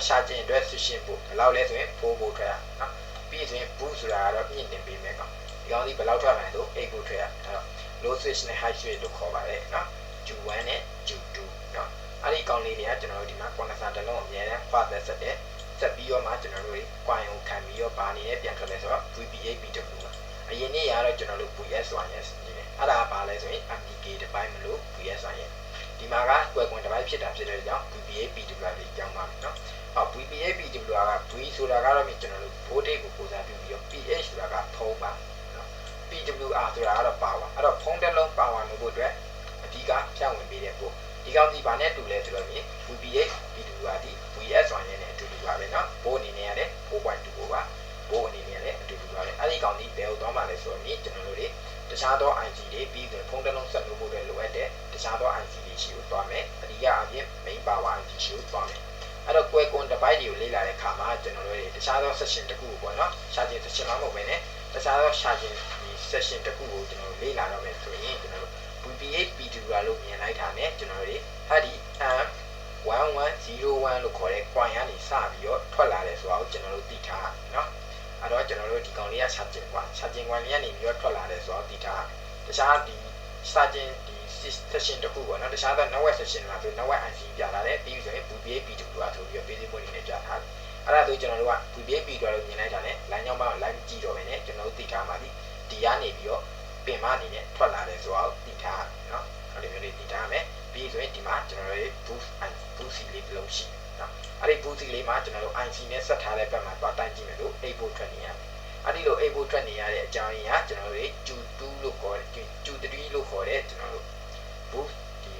ရှာခြင်းအတွက် switching ပို့ဘယ်လောက်လဲဆိုရင်4 volt ထွက်ရเนาะ ပြီးဆိုရင် boost ဆိုတာကတော့မြင့်တင်ပေးမယ်ကောင်ဒီကောင်ဒီဘယ်လောက်ထွက်မှလဲဆို8ကိုထွက်ရအဲ့တော့ low switch နဲ့ high switch လို့ခေါ်ပါတယ်နော် Q1 နဲ့ Q2 နော်အဲ့ဒီကောင်လေးတွေကကျွန်တော်တို့ဒီမှာ condenser တစ်လုံးအများနဲ့ further ဆက်တယ်ဆက်ပြီးတော့မှကျွန်တော်တို့ coin ကိုခံပြီးတော့ဗာနေနဲ့ပြန်ထွက်လဲဆိုတော့ VPA-PW ပါအရင်နေ့ကတော့ကျွန်တော်တို့ VS1S နေတယ်အဲ့ဒါကဘာလဲဆိုရင် MDK တစ်ပိုင်းမလို့ VS1S ဒီမှာကကွယ်ကွန်တစ်ပိုင်းဖြစ်တာဖြစ်တဲ့ကြောင့် VPA-PW လေးကြောင်းပါမယ်နော်VPA-PW က V ဆိုတာကတော့ကျွန်တော်တို့ voltage ကိုကိုးစားပြုပြီးတော့ PH ဆိုတာကဖုံးပါနော် PWR ဆိုတာကတော့ power အဲ့တော့ဖုံးတစ်လုံး power လို့ဖို့အတွက်အဓိကဖြန့်ဝင်ပေးတဲ့ပို့ဒီကောင်ဒီဘာနဲ့တူလဲဆိုတော့မြင် VPA-PW ဒီ VS1 ရဲ့အတူတူပါပဲเนาะဘိုးအနေနဲ့ရတယ် 4.2 ပါဘိုးအနေနဲ့ရတယ်အတူတူပါပဲအဲ့ဒီကောင်ဒီဘယ်ကိုသွားမှလဲဆိုတော့မြင်ကျွန်တော်တို့တွေတခြားသော IC တွေပြီးတော့ဖုန်းတစ်လုံးဆက်လို့ဖို့အတွက်လိုအပ်တဲ့တခြားသော IC တွေရှိကိုသွားမယ်အဓိကအပြင် main power IC ရှိကိုသွားမယ်အဲ့တော့ကွယ်ကွန် device တွေကိုလေ့လာတဲ့အခါမှာကျွန်တော်တို့တွေတခြားသော session တစ်ခုကိုပေါ့เนาะ charging session မှာမဟုတ်ဘဲနဲ့တခြားသော charging session တစ်ခုကိုကျွန်တော်တို့လေ့လာတော့မယ်ဆိုရင်ကျွန်တော်တို့ VPA-PW လို့မြင်လိုက်တာနဲ့ကျွန်တော်တို့တွေအဲ့ဒီ M1101 လို့ခေါ်တဲ့ coin ကနေစပြီးတော့ထွက်လာတယ်ဆိုတော့ကျွန်တော်တို့သိထားရเนาะအဲ့တော့ကျွန်တော်တို့ဒီကောင်လေးက charging coin လေးကနေပြီးတော့ထွက်လာတယ်ဆိုတော့သိထားတခြားဒီ charging ဒီ session တစ်ခုပေါ့နော်တခြားသော network session မှာဆို network IC ပြလာတယ်ပြီးဆိုရင် VPA-PW ဆိုပြီးတော့ basic point တွေနဲ့ပြထားတယ်အဲ့ဒါဆိုကျွန်တော်တို့က VPA-PW လို့မြင်လိုက်တာနဲ့ line ကြောင်းမှာ line ကြည့်တော့မယ်နဲ့ကျွန်တော်တို့သိထားပါသည်ဒီကနေပြီးတော့ပင်မအနေနဲ့ထွက်လာတယ်ဆိုတော့သိထားရနော်အဲ့ဒီမျိုးလေးသိထားမယ်ပြီးဆိုရင်ဒီမှာကျွန်တော်တို့ boost လေးတစ်လုံးရှိတယ်နော်အဲ့ဒီ boost လေးမှာကျွန်တော်တို့ IC နဲ့ဆက်ထားတဲ့ဘက်မှာသွားတိုင်းကြည့်မယ်လို့8 volt ထွက်နေရတယ်အဲ့ဒီလို8 volt ထွက်နေရတဲ့အကြောင်းရင်းကကျွန်တော်တို့ Q2 လို့ခေါ်တယ် Q3 လို့ခေါ်တဲ့ကျွန်တော်တို့ boost ဒီ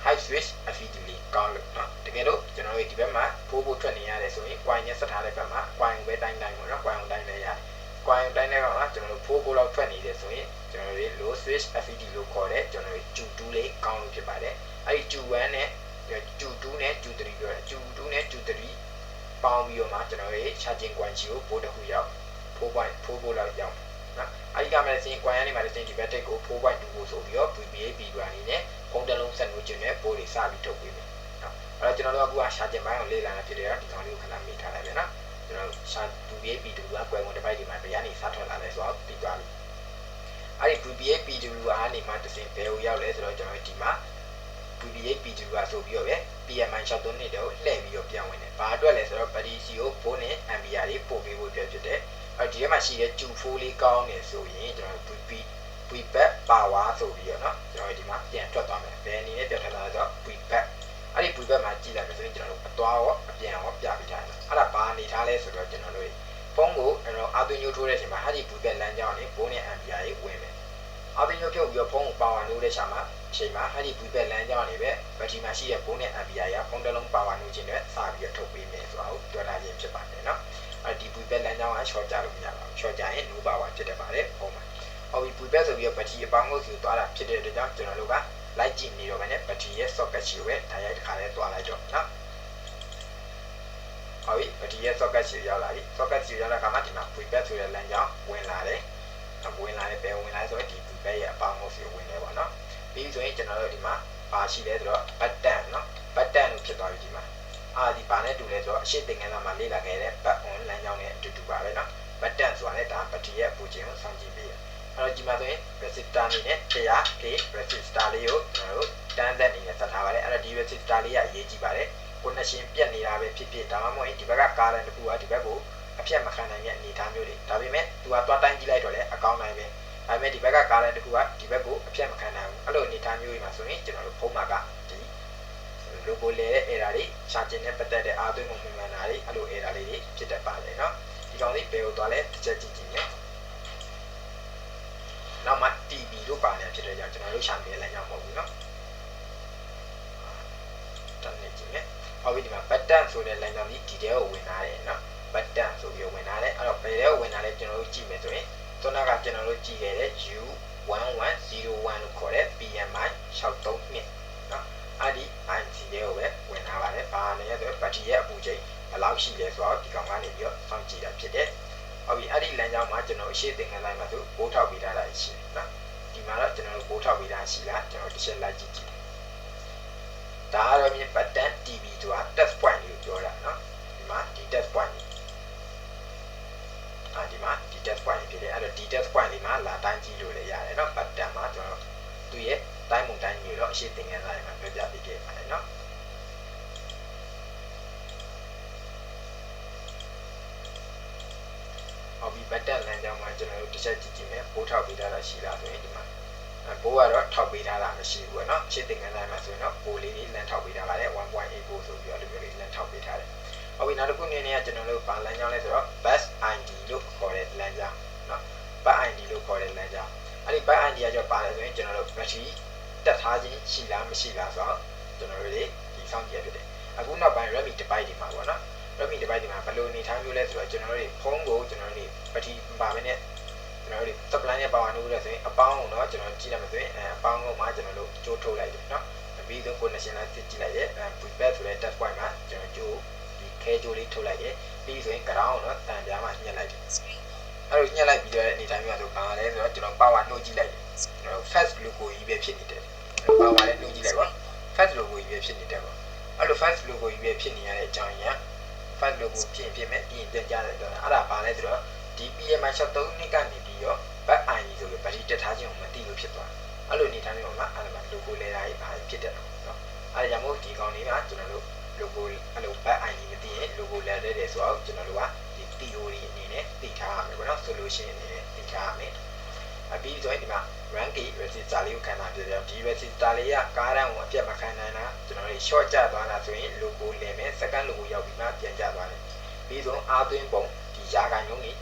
high switch FET လေးကောင်းလို့နော်တကယ်လို့ကျွန်တော်တို့ဒီဘက်မှာ4 volt ထွက်နေရတယ်ဆိုရင် coin နဲ့ဆက်ထားတဲ့ဘက်မှာ coin ကိုပဲတိုင်းပေါ့နော် coin ကိုတိုင်းလဲရတယ် coin တိုင်းတဲ့ကောင်ကကျွန်တော်တို့4 volt လောက်ထွက်နေတယ်ဆိုရင်ကျွန်တော်တို့ low switch FET လို့ခေါ်တဲ့ကျွန်တော်တို့ Q2 လေးကောင်းလို့ဖြစ်ပါတယ်အဲ့ဒီ Q1 နဲ့ Q2 နဲ့ Q3 ပြောတယ် Q2 နဲ့ Q3 ပေါင်းပြီးတော့မှကျွန်တော်တို့ charging coin ရှိကိုပို့တစ်ခုရောက် 4.4 volt လောက်ရောက်နော်အဲ့ဒီကမှစင် coin ကနေမှစင်ဒီ battery ကို 4.2 volt ဆိုပြီးတော့ VPA-PW အနေနဲ့ဖုန်းတစ်လုံးဆက်လို့ခြင်းနဲ့ပို့တွေစပြီးထုတ်ပေးမယ်နော်အဲ့တော့ကျွန်တော်တို့အခုက charging ပိုင်းကိုလေ့လာနေဖြစ်တယ်ဒီကောင်လေးကိုခဏမေးထားလိုက်မယ်နော်ကျွန်တော်VPA-PW ကကွယ်ကွန် device တွေမှာတရားနေစထွက်လာလဲဆိုတော့ပြီးသွားပြီအဲ့ဒီ VPA-PW အားနေမှတစ်စင်ဘယ်ကိုရောက်လဲဆိုတော့ကျွန်တော်ဒီမှာ VPA-PW ဆိုပြီးတော့ပဲ PMI 63နှစ်တော့လှည့်ပြီးတော့ပြန်ဝင်တယ်။ဘာအတွက်လဲဆိုတော့ battery စီကိုဘိုးနဲ့ ampere တွေပို့ပေးဖို့ဖြစ်တဲ့ဒီထဲမှာရှိတဲ့ Q4 လေးကောင်းနေဆိုရင်ကျွန်တော် VBAC power ဆိုပြီးတော့เนาะကျွန်တော်ဒီမှာပြန်ထွက်သွားမယ်။ဘယ်အနေနဲ့ပြန်ထွက်လာလဲဆိုတော့ VBAC အဲ့ဒီ VBAC မှာကြည့်လိုက်မယ်ဆိုရင်ကျွန်တော်တို့အသွားရောအပြန်ရောပြပေးထားတယ်။အဲ့ဒါဘာအနေထားလဲဆိုတော့ကျွန်တော်တို့ဖုန်းကိုအာသွင်းညှိုးထိုးတဲ့အချိန်မှာအဲ့ဒီ VBAC လမ်းကြောင်းနဲ့ဘိုးနဲ့ ampere တွေဝင်မယ်။အာသွင်းညှိုးဖြုတ်ပြီးတော့ဖုန်းကို power လို့တဲ့ချိန်မှာအဲ့ဒီ VBAC လမ်းကြောင်းနေပဲဘက်ထရီမှာရှိတဲ့ဘိုးနဲ့ ampere ရဖုန်းတစ်လုံး power လို့ခြင်းနဲ့စပြီးတော့ထုတ်ပေးမယ်ဆိုတော့ပြောထားခြင်းဖြစ်ပါတယ်เนาะအဲ့ဒီ VBAC လမ်းကြောင်းက short ကြလို့မရပါဘူး short ကြရင် no power ဖြစ်တယ်ပါတယ်ဖုန်းမှာဟုတ်ပြီ VBAC ဆိုပြီးတော့ဘက်ထရီအပေါင်းကိုစီသွားတာဖြစ်တဲ့အတွက်ကြောင့်ကျွန်တော်တို့ကလိုက်ကြည့်နေတော့မယ်နဲ့ဘက်ထရီရဲ့ socket ရှိပဲထားရိုက်တစ်ခါလဲသွားလိုက်တော့เนาะဟုတ်ပြီဘက်ထရီရဲ့ socket ရှိရောက်လာပြီ socket ရှိရောက်လာကမှဒီမှာ VBAC ဆိုတဲ့လမ်းကြောင်းဝင်လာတယ်ဝင်လာတယ်ဘယ်ဝင်လာလဲဆိုတော့ဒီ VBAC ရဲ့အပေါင်းကိုစီဝင်နေပါเนาะပြီးဆိုရင်ကျွန်တော်တို့ဒီမှာပါရှိတယ်ဆိုတော့ button เนาะ button လို့ဖြစ်သွားပြီဒီမှာဒီပါနဲ့တူလဲဆိုတော့အရှိသင်္ကန်းလာမှာလေ့လာခဲ့တဲ့ back on လမ်းကြောင်းနဲ့အတူတူပါပဲเนาะ button ဆိုတာလည်းဒါဘက်ထရီရဲ့ပူခြင်းကိုစောင့်ကြည့်ပေးတယ်အဲ့တော့ဒီမှာဆိုရင် resistor အနေနဲ့ 100k resistor လေးကိုကျွန်တော်တို့တန်းသက်အနေနဲ့ဆက်ထားပါတယ်အဲ့တော့ဒီ resistor လေးကအရေးကြီးပါတယ် connection ပြတ်နေတာပဲဖြစ်ဖြစ်ဒါမှမဟုတ်ဒီဘက်က current တစ်ခုကဒီဘက်ကိုအပြတ်မခံနိုင်တဲ့အနေအထားမျိုးတွေဒါပေမဲ့သူကသွားတိုင်းကြည့်လိုက်တော့လည်းအကောင်းနိုင်ပဲဒါပေမဲ့ဒီဘက်ကကားလည်းတစ်ခုကဒီဘက်ကိုအပြတ်မခံနိုင်ဘူးအဲ့လိုအနေထားမျိုးတွေမှာဆိုရင်ကျွန်တော်တို့ဖုန်းမှာကဒီ logo လဲတဲ့ error တွေ charging နဲ့ပတ်သက်တဲ့အားသွင်းမှုမှန်တာတွေအဲ့လို error လေးတွေဖြစ်တတ်ပါတယ်เนาะဒီကောင်လေးဘယ်ကိုသွားလဲတစ်ချက်ကြည့်ကြည့်မယ်နောက်မှ TV လို့ပါနေဖြစ်တဲ့ကြောင့်ကျွန်တော်တို့ရှာပေးလိုက်ကြမဟုတ်ဘူးเนาะတန်းနေကြည့်မယ်ဟောဒီမှာ button ဆိုတဲ့ line ကြောင့်ဒီထဲကိုဝင်လာတယ်เนาะ button ဆိုပြီးဝင်လာတယ်အဲ့တော့ဘယ်ထဲကိုဝင်လာလဲကျွန်တော်တို့ကြည့်မယ်ဆိုရင်ခုနကကျွန်တော်တို့ကြည့်ခဲ့တဲ့ U1101 လို့ခေါ်တဲ့ PMI 63နှစ်เนาะအဲ့ဒီ IC တွေကိုပဲဝင်လာပါတယ်ဘာလဲဆိုတော့ဘက်ထရီရဲ့အပူချိန်ဘယ်လောက်ရှိလဲဆိုတော့ဒီကောင်ကနေပြီးတော့စောင့်ကြည့်တာဖြစ်တယ်ဟုတ်ပြီအဲ့ဒီလမ်းကြောင်းမှာကျွန်တော်အရှိသင်္ကန်းတိုင်းမှာဆိုပိုးထောက်ပေးထားတာရှိတယ်เนาะဒီမှာတော့ကျွန်တော်တို့ပိုးထောက်ပေးတာရှိလားကျွန်တော်တစ်ချက်လိုက်ကြည့်ကြည့်ဒါကတော့မြင် button TV ဆိုတာ test point လို့ပြောတာเนาะဒီမှာဒီ test point ကျွန်တော်တို့တစ်ချက်ကြည့်ကြည့်မယ်ပိုးထောက်ပေးထားတာရှိလားဆိုရင်ဒီမှာဘိုးကတော့ထောက်ပေးထားတာမရှိဘူးပေါ့နော်ရှင်းသင်ခန်းတိုင်းမှာဆိုရင်တော့ဘိုးလေးလေးလမ်းထောက်ပေးထားပါတယ် 1.84 ဆိုပြီးတော့ဒီလိုလေးလမ်းထောက်ပေးထားတယ်ဟုတ်ပြီနောက်တစ်ခုအနေနဲ့ကျွန်တော်တို့ဘာလမ်းကြောင်းလဲဆိုတော့ bus ID လို့ခေါ်တဲ့လမ်းကြောင်းနော် bus ID လို့ခေါ်တဲ့လမ်းကြောင်းအဲ့ဒီ bus ID ကကြောပါလဲဆိုရင်ကျွန်တော်တို့ battery တက်ထားခြင်းရှိလားမရှိလားဆိုတော့ကျွန်တော်တို့ဒီစောင့်ကြည့်ရဖြစ်တယ်အခုနောက်ပိုင်း Redmi device တွေမှာပေါ့နော် Redmi device တွေမှာဘယ်လိုအနေထားမျိုးလဲဆိုတော့ကျွန်တော်တို့ဖုန်းကိုကျွန်တော်တို့ battery ပါပဲနဲ့ကျွန်တော်တို့ supply နဲ့ power လို့လဲဆိုရင်အပေါင်းကိုတော့ကျွန်တော်ကြည့်ရမှာဆိုရင်အပေါင်းကိုမှကျွန်တော်တို့ကြိုးထုတ်လိုက်တယ်နော်ပြီးတော့ connection လိုက်ကြည့်လိုက်တယ် prepaid ဆိုတဲ့ touch point မှာကျွန်တော်ကြိုးဒီခဲကြိုးလေးထုတ်လိုက်တယ်ပြီးဆိုရင် ground တော့တန်ပြားမှာညှက်လိုက်တယ်အဲ့လိုညှက်လိုက်ပြီးတော့အနေထားမျိုးဆိုဘာလဲဆိုတော့ကျွန်တော် power နှုတ်ကြည့်လိုက်တယ်ကျွန်တော် fast logo ကြီးပဲဖြစ်နေတယ် power လည်းနှုတ်ကြည့်လိုက်ပါ fast logo ကြီးပဲဖြစ်နေတယ်ပေါ့အဲ့လို fast logo ကြီးပဲဖြစ်နေရတဲ့အကြောင်းရင်း fast logo ဖြစ်မဲ့ပြီးရင်ပြန်ကြတယ်တော့အဲ့ဒါဘာလဲဆိုတော့ဒီ PMI 63နှစ်ကနေပြီးတော့ back ID ဆိုပြီး battery တက်ထားခြင်းကိုမသိလို့ဖြစ်သွားတယ်အဲ့လိုအနေထားမျိုးမှာအဲ့ဒါ logo လဲတာကြီးဘာဖြစ်တယ်နော်အဲ့ဒါကြောင့်မို့ဒီကောင်လေးကကျွန်တော်တို့ logo အဲ့လို back ID မသိရင် logo လဲတဲ့ဆိုတော့ကျွန်တော်တို့ကဒီ theory အနေနဲ့သိထားရမယ်ပေါ့နော် solution အနေနဲ့သိထားရမယ်အပြီးဆိုရင်ဒီမှာ rank resistor လေးကိုခံတာပြတယ်ဒီ resistor လေးကကားတန်းကိုအပြတ်မခံနိုင်တာကျွန်တော်တို့ short ကျသွားတာဆိုရင် logo လဲမယ် second logo ရောက်ပြီးမှပြန်ကျသွားတယ်ပြီးဆုံးအားသွင်းပုံဒီရာခိုင်နှုန်းကြီး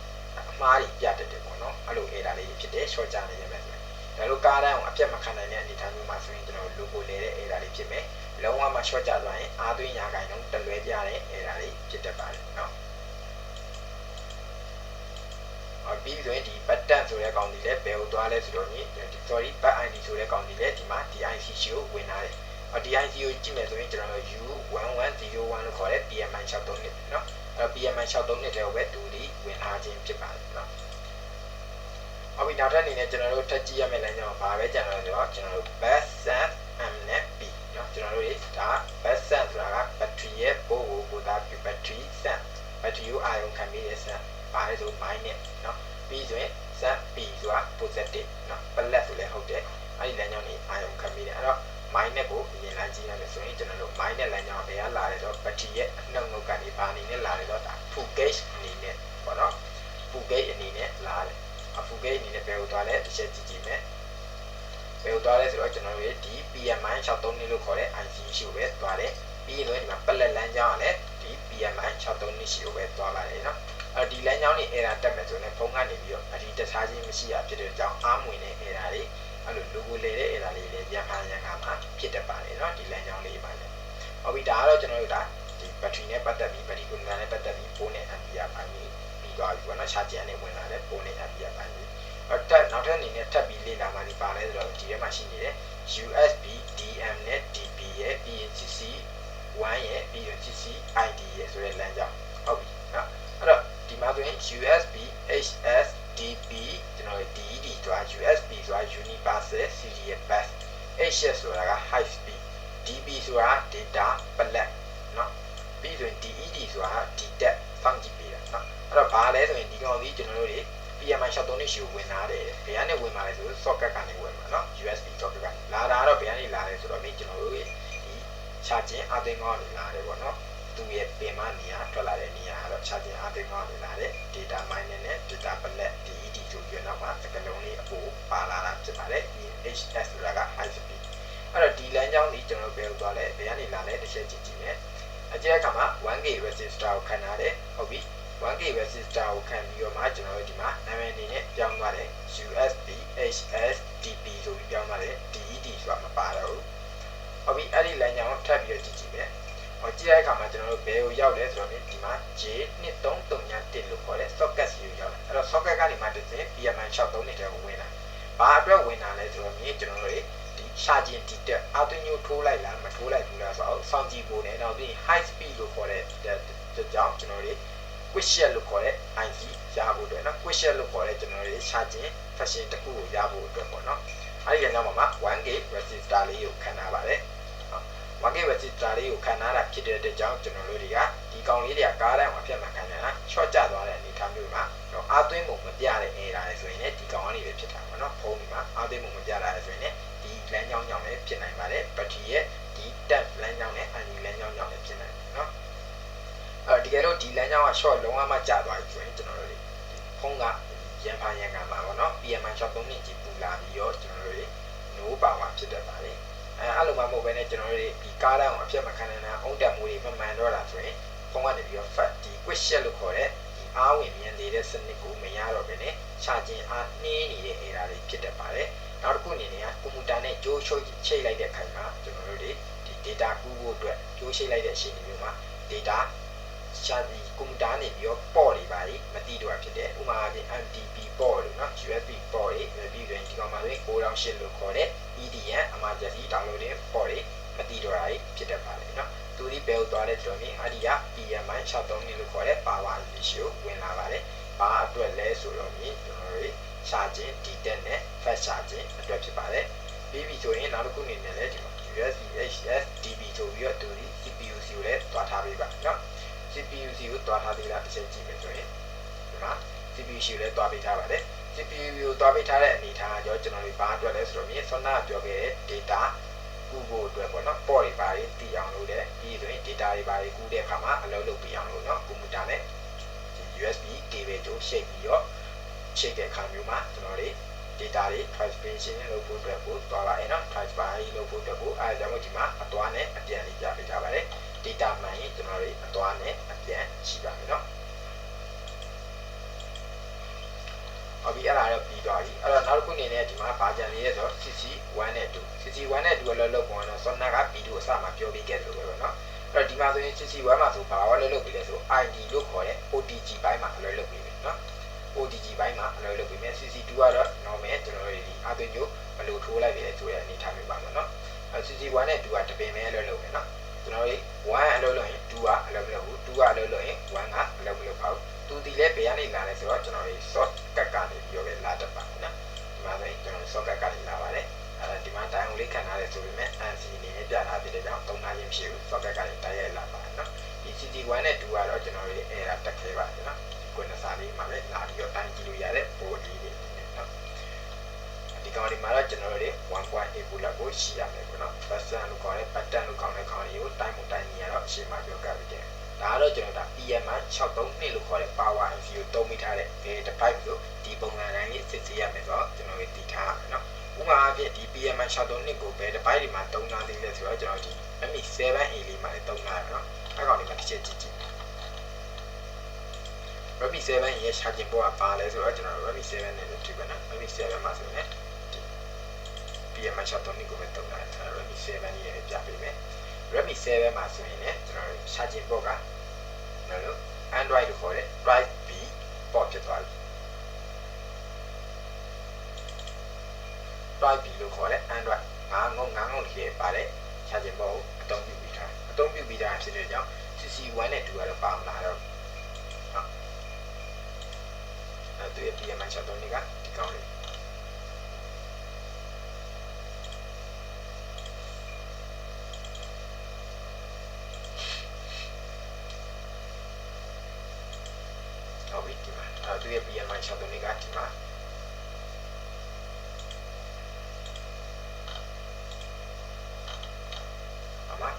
အမှားကြီးပြတတ်တယ်ပေါ့နော်အဲ့လို error လေးဖြစ်တယ် short ကျနေရမယ်ဆိုရင်ဒါလိုကားတန်းကိုအပြတ်မခံနိုင်တဲ့အနေအထားမျိုးမှာဆိုရင်ကျွန်တော်တို့ logo လဲတဲ့ error လေးဖြစ်မယ်လုံးဝမှ short ကျသွားရင်အားသွင်းရာခိုင်နှုန်းတလွဲပြတဲ့ error လေးဖြစ်တတ်ပါတယ်နော်ပြီးဆိုရင်ဒီ button ဆိုတဲ့ကောင်ဒီလည်းဘယ်ကိုသွားလဲဆိုတော့ sorry back ID ဆိုတဲ့ကောင်ဒီလည်းဒီမှာ DIC ကိုဝင်လာတယ်။ DIC ကိုကြည့်မယ်ဆိုရင်ကျွန်တော်တို့ U1101 လို့ခေါ်တဲ့ PMI 63နှစ်နော်။အဲ့ PMI 63နှစ်တဲ့ကိုပဲတူဒီဝင်လာခြင်းဖြစ်ပါတယ်နော်။အခုနောက်ထပ်အနေနဲ့ကျွန်တော်တို့ထပ်ကြည့်ရမယ့်လမ်းကြောင်းဘာပဲကြံလို့ဆိုတော့ကျွန်တော်တို့ bus and M နဲ့ B နော်ကျွန်တော်တို့ဒါ bus and ဆိုတာက battery ရဲ့ပို့ကိုဒါ battery set battery ကိုအာရုံခံပြီးတဲ့ set ပါလဲဆို minus နော်ပြီးဆိုရင် set B ဆိုတာ positive နော် plus ဆိုလည်းဟုတ်တယ်အဲ့ဒီလမ်းကြောင်းကြီးအာရုံခံပြီးတယ်အဲ့တော့ minus ကိုအရင်လမ်းကြည့်ရမယ်ဆိုရင်ကျွန်တော်တို့ minus လမ်းကြောင်းဘယ်ကလာလဲဆိုတော့ battery ရဲ့အနှုတ်ငုတ်ကနေဘာအနေနဲ့လာလဲဆိုတော့ဒါ full gauge အနေနဲ့ပေါ့နော် full gauge အနေနဲ့လာတယ်full gauge အနေနဲ့ဘယ်ကိုသွားလဲတစ်ချက်ကြည့်ကြည့်မယ်ဘယ်ကိုသွားလဲဆိုတော့ကျွန်တော်တို့ဒီ PMI 63နှစ်လို့ခေါ်တဲ့ IC ရှိကိုပဲသွားတယ်ပြီးရင်ဒီမှာ plus လမ်းကြောင်းကလည်းဒီ PMI 63နှစ်ရှိကိုပဲသွားပါတယ်နော်ဒီလမ်းကြောင်းတွေ error တက်မယ်ဆိုရင်ဖုန်းကနေပြီးတော့ဒီတက်ထားခြင်းမရှိရဖြစ်တဲ့အကြောင်းအားမဝင်တဲ့ error တွေအဲ့လို logo လဲတဲ့ error တွေလည်းရန်ခါမှာဖြစ်တတ်ပါတယ်เนาะဒီလမ်းကြောင်းလေးပါလေ။ဟုတ်ပြီဒါကတော့ကျွန်တော်တို့ဒါဒီ battery နဲ့ပတ်သက်ပြီး battery ကိုနားနဲ့ပတ်သက်ပြီးပိုးနဲ့ ampere ပိုင်းပြီးသွားပြီပေါ့နော်။ charge နဲ့ဝင်လာတဲ့ပိုးနဲ့ ampere ပိုင်းပြီးနောက်ထပ်အနေနဲ့ထပ်ပြီးလေ့လာမှဒီပါလဲဆိုတော့ဒီထဲမှာရှိနေတဲ့ USB DM နဲ့ DP ရဲ့ပြီးရင် CC 1ရဲ့ပြီးရင် CC ID ရဲ့ဆိုတဲ့လမ်းကြောင်းဟုတ်ပြီเนาะအဲ့တော့ဒီမှာဆိုရင် USB HSDP ကျွန်တော်တို့ DED ဆိုတာ USB ဆိုတာ Universal Serial Bus HS ဆိုတာက High Speed DP ဆိုတာ Data Plug เนาะပြီးဆိုရင် DED ဆိုတာ Detect စောင့်ကြည့်ပေးတာเนาะအဲ့တော့ဘာလဲဆိုရင်ဒီကောင်ကြီးကျွန်တော်တို့တွေ PMI 63နှစ်ရှိကိုဝင်လာတယ်ဘယ်ကနေဝင်လာလဲဆိုတော့ socket ကနေဝင်မှာเนาะ USB socket ကနေလာတာတော့ဘယ်ကနေလာလဲဆိုတော့မင်းကျွန်တော်တို့ဒီ charging အသွင်းကောင်းကနေလာတယ်ပေါ့เนาะသူရဲ့ပင်မနေရာထွက်လာတဲ့နေရာကတော့ charging အသွင်းကောင်းနေလာတဲ့ data miner နဲ့ data plug DED ဆိုပြီးတော့မှစကလုံးလေးအပိုပါလာတာဖြစ်ပါတယ် HS ဆိုတာက high speed အဲ့တော့ဒီလမ်းကြောင်းကြီးကျွန်တော်ပြောသွားလဲဘယ်ကနေလာလဲတစ်ချက်ကြည့်ကြည့်မယ်အကြည့်အခါမှာ 1K resistor ကိုခံထားတယ်ဟုတ်ပြီ 1K resistor ကိုခံပြီးတော့မှကျွန်တော်တို့ဒီမှာနာမည်အနေနဲ့ပြောင်းသွားတယ် USB HSDP ဆိုပြီးပြောင်းသွားတယ် DED ဆိုတာမပါတော့ဘူးဟုတ်ပြီအဲ့ဒီလမ်းကြောင်းထပ်ပြီးတော့ကြည့်ကြည့်မယ်ကြည့်တဲ့အခါမှာကျွန်တော်တို့ဘယ်ကိုရောက်လဲဆိုတော့ဒီမှာ J2331 လို့ခေါ်တဲ့ socket စီကိုရောက်တယ်အဲ့တော့ socket ကနေမှတစ်စင် PMI 63နှစ်တဲ့ကိုဝင်လာဘာအတွက်ဝင်လာလဲဆိုတော့ကျွန်တော်တို့ဒီ charging detect အသွင်မျိုးထိုးလိုက်လားမထိုးလိုက်ဘူးလားဆိုတော့စောင့်ကြည့်ဖို့နဲ့နောက်ပြီး high speed လို့ခေါ်တဲ့ကြောင့်ကျွန်တော်တို့ quick share လို့ခေါ်တဲ့ IC ရဖို့အတွက်နော် quick share လို့ခေါ်တဲ့ကျွန်တော်တို့ charging function တစ်ခုကိုရဖို့အတွက်ပေါ့နော်အဲ့ဒီကြောင့်မှာ 1K resistor လေးကိုခံထားပါတယ်1K resistor လေးကိုခံထားတာဖြစ်တဲ့အတွက်ကြောင့်ကျွန်တော်တို့တွေကဒီကောင်လေးတွေကကားတိုင်းမှာအပြတ်မှန်ခံနေတာ short ကျသွားတဲ့အနေအထားမျိုးမှာအာသွင်းပုံမပြတဲ့ error တွေဆိုရင်လည်းဒီကောင်ကနေပဲဖြစ်တာပေါ့နော်ဖုန်းဒီမှာအာသွင်းပုံမပြတာလဲဆိုရင်လည်းဒီလမ်းကြောင်းကြောင့်လည်းဖြစ်နိုင်ပါတယ် battery ရဲ့ဒီ tap လမ်းကြောင်းနဲ့ anti လမ်းကြောင်းကြောင့်လည်းဖြစ်နိုင်တယ်နော်တကယ်လို့ဒီလမ်းကြောင်းက short လုံးဝမှကျသွားပြီဆိုရင်ကျွန်တော်တို့ဒီဖုန်းက ရန်ဖာရန်ကမှာပေါ့နော် PMI 63နှစ်ကြီးပူလာပြီးတော့ကျွန်တော်တို့ no power ဖြစ်တတ်ပါလေအဲ့လိုမှမဟုတ်ဘဲနဲ့ကျွန်တော်တို့ဒီကားတန်းကိုအပြတ်မခံနိုင်တာအုံတက်မှုတွေမမှန်တော့တာဆိုရင်ဖုန်းကနေပြီးတော့ fat ဒီ quick share လို့ခေါ်တဲ့ဒီအားဝင်မြန်နေတဲ့စနစ်ကိုမရတော့ဘဲနဲ့ချခြင်းအားနှင်းနေတဲ့ error တွေဖြစ်တတ်ပါတယ်နောက်တစ်ခုအနေနဲ့ကွန်ပျူတာနဲ့ကြိုးချိတ်လိုက်တဲ့ခိုင်မှာကျွန်တော်တို့ဒီ data ကူးဖို့အတွက်ကြိုးချိတ်လိုက်တဲ့အချိန်မျိုးမှာ data ရှာဒီကွန်ပျူတာနေပြီးတော့ပေါ့တွေပါလိမသိတော့ဖြစ်တယ်ဥပမာအားဖြင့် MTP ပေါ့လို့နော် USB ပေါ့တွေပြီးရင်ဒီကောင်မှာဆိုရင်9008လို့ခေါ်တဲ့ EDM emergency downloading ပေါ့တွေမသိတော့တာဖြစ်တတ်ပါတယ်နော်သူဒီဘယ်ကိုသွားလဲဆိုတော့အဲ့ဒီက PMI 63နှစ်လို့ခေါ်တဲ့ power issue ဝင်လာပါတယ်ဘာအတွက်လဲဆိုတော့ကျွန်တော်တို့ရှာခြင်း DTEC နဲ့ fast ရှာခြင်းအတွက်ဖြစ်ပါတယ်ပြီးပြီဆိုရင်နောက်တစ်ခုအနေနဲ့လည်းဒီမှာ USB HSDB ဆိုပြီးတော့သူဒီ CPU စီကိုလည်းတွားထားပေးပါနော် CPU စီကိုတွားထားသေးလားတစ်ချက်ကြည့်မယ်ဆိုရင်ဒီမှာ CPU စီကိုလည်းတွားပေးထားပါတယ် CPU ကိုတွားပေးထားတဲ့အနေအထားကကျွန်တော်တို့ဘာအတွက်လဲဆိုတော့ဆောနာပြောခဲ့တဲ့ data ကူးဖို့အတွက်ပေါ့နော်ပေါ့တွေပါတွေတည်အောင်လုပ်တယ်ပြီးဆိုရင် data တွေပါတွေကူးတဲ့အခါမှာအလုပ်လုပ်ပြအောင်လို့နော်ကွန်ပျူတာနဲ့ USB cable ကိုရှိတ်ပြီးတော့ချိတ်တဲ့အခါမျိုးမှာကျွန်တော်တို့ data တွေ transmission လုပ်ဖို့အတွက်ကိုတွားပါရင်နော် transfer လုပ်ဖို့အတွက်ကိုအဲဒါကြောင့်ဒီမှာအသွားနဲ့အပြန်လေးပြပေးထားပါတယ် data မှန်ရင်ကျွန်တော်တို့အသွားနဲ့အပြန်ရှိပါမယ်နော်ဟုတ်ပြီအဲ့ဒါတော့ပြီးသွားပြီအဲ့တော့နောက်တစ်ခုအနေနဲ့ဒီမှာဘာကြံလေးလဲဆိုတော့ CC1 နဲ့2 CC1 နဲ့2ကိုလည်းလုပ်ပေါ်တော့ Sona က B2 ကိုအစမှာပြောပြီးခဲ့လို့ပဲပေါ့နော်အဲ့တော့ဒီမှာဆိုရင် CC1 မှာဆိုဘာလို့လုပ်ပြီးလဲဆို ID လို့ခေါ်တဲ့ OTG ဘိုင်းမှာအလွယ်လုပ်ပြီးပြီနော် OTG ဘိုင်းမှာအလွယ်လုပ်ပြီးမယ် CC2 ကတော့ normal ကျွန်တော်တို့ဒီအသွင်မျိုးဘယ်လိုထိုးလိုက်ပြီလဲဆိုတဲ့အနေထားမျိုးပါမယ်နော်အဲ့ CC1 နဲ့2ကတပင်ပဲအလွယ်လုပ်မယ်နော်ကျွန်တော်တို့1အလွယ်လုပ်ရင်2ကအလွယ်မလုပ်ဘူး2ကအလွယ်လုပ်ရင်1ကအလွယ်မလုပ်ပါဘူးသူဒီလဲဘယ်ကနေလာလဲဆိုတော့ကျွန်တော်တို့ short cut ကနေပြီးတော့ပဲလာတတ်ပါဘူးနော်ဒီမှာဆိုရင်ကျွန်တော် short cut ကနေလာပါတယ်ဒီမှာတိုင်းအောင်လေးခံထားတယ်ဆိုပေမဲ့ ANSI အနေနဲ့ပြထားတဲ့ကြောင့်သုံးထားခြင်းဖြစ်ဘူး short cut ကနေတိုက်ရိုက်လာပါတယ်နော်ဒီ CC1 နဲ့2ကတော့ကျွန်တော်တို့ error တက်ခဲ့ပါတယ်နော်ဒီကွန်နစာလေးမှာပဲလာပြီးတော့တိုင်းကြည့်လို့ရတဲ့ board လေးတွေနော်ဒီကောင်ဒီမှာတော့ကျွန်တော်တို့ 1.8 bullet ကိုရှိရမယ်ပေါ့နော် pattern လို့ခေါ်တဲ့ pattern လို့ခေါ်တဲ့ခေါင်းလေးကိုတိုင်းပုံတိုင်းနေရတော့အရှင်းမှာပြောပြပြီးတယ်ဒါကတော့ကျွန်တော်ဒါ PMI 63နှစ်လို့ခေါ်တဲ့ power IC ကိုသုံးမိထားတဲ့ဘယ် device လို့ဒီပုံစံတိုင်းလေးစစ်ဆေးရမယ်ဆိုတော့ကျွန်တော်တို့တည်ထားရမယ်နော်ဥပမာအဖြစ်ဒီ PMI 63နှစ်ကိုဘယ် device တွေမှာသုံးထားသေးလဲဆိုတော့ကျွန်တော်ဒီ MI 7A လေးမှာလည်းသုံးထားရနော်အဲ့ကောင်လေးမှာတစ်ချက်ကြည့်Redmi 7ရဲ့ charging port ကပါလဲဆိုတော့ကျွန်တော် Redmi 7နဲ့တူပဲနော် Redmi 7မှာဆိုရင်ဒီ PMI 63နှစ်ကိုပဲသုံးထားတယ် Redmi 7ရဲ့ပြပေးမယ်Redmi 7မှာဆိုရင်လည်းကျွန်တော်တို့ charging port ကနော်လို့ Android လို့ခေါ်တဲ့ Type B port ဖြစ်သွားပြီ Type B လို့ခေါ်တဲ့ Android 9လေးရဲ့ပါတဲ့ charging port ကိုအသုံးပြုပြီးသားဖြစ်တဲ့ကြောင့် CC1 နဲ့2ကတော့ပါမလာတော့အဲ့ဒီ PMI 63နှစ်ကဒီကောင်းလေးသူရဲ့ PMI 63နှစ်ကဒီမှာ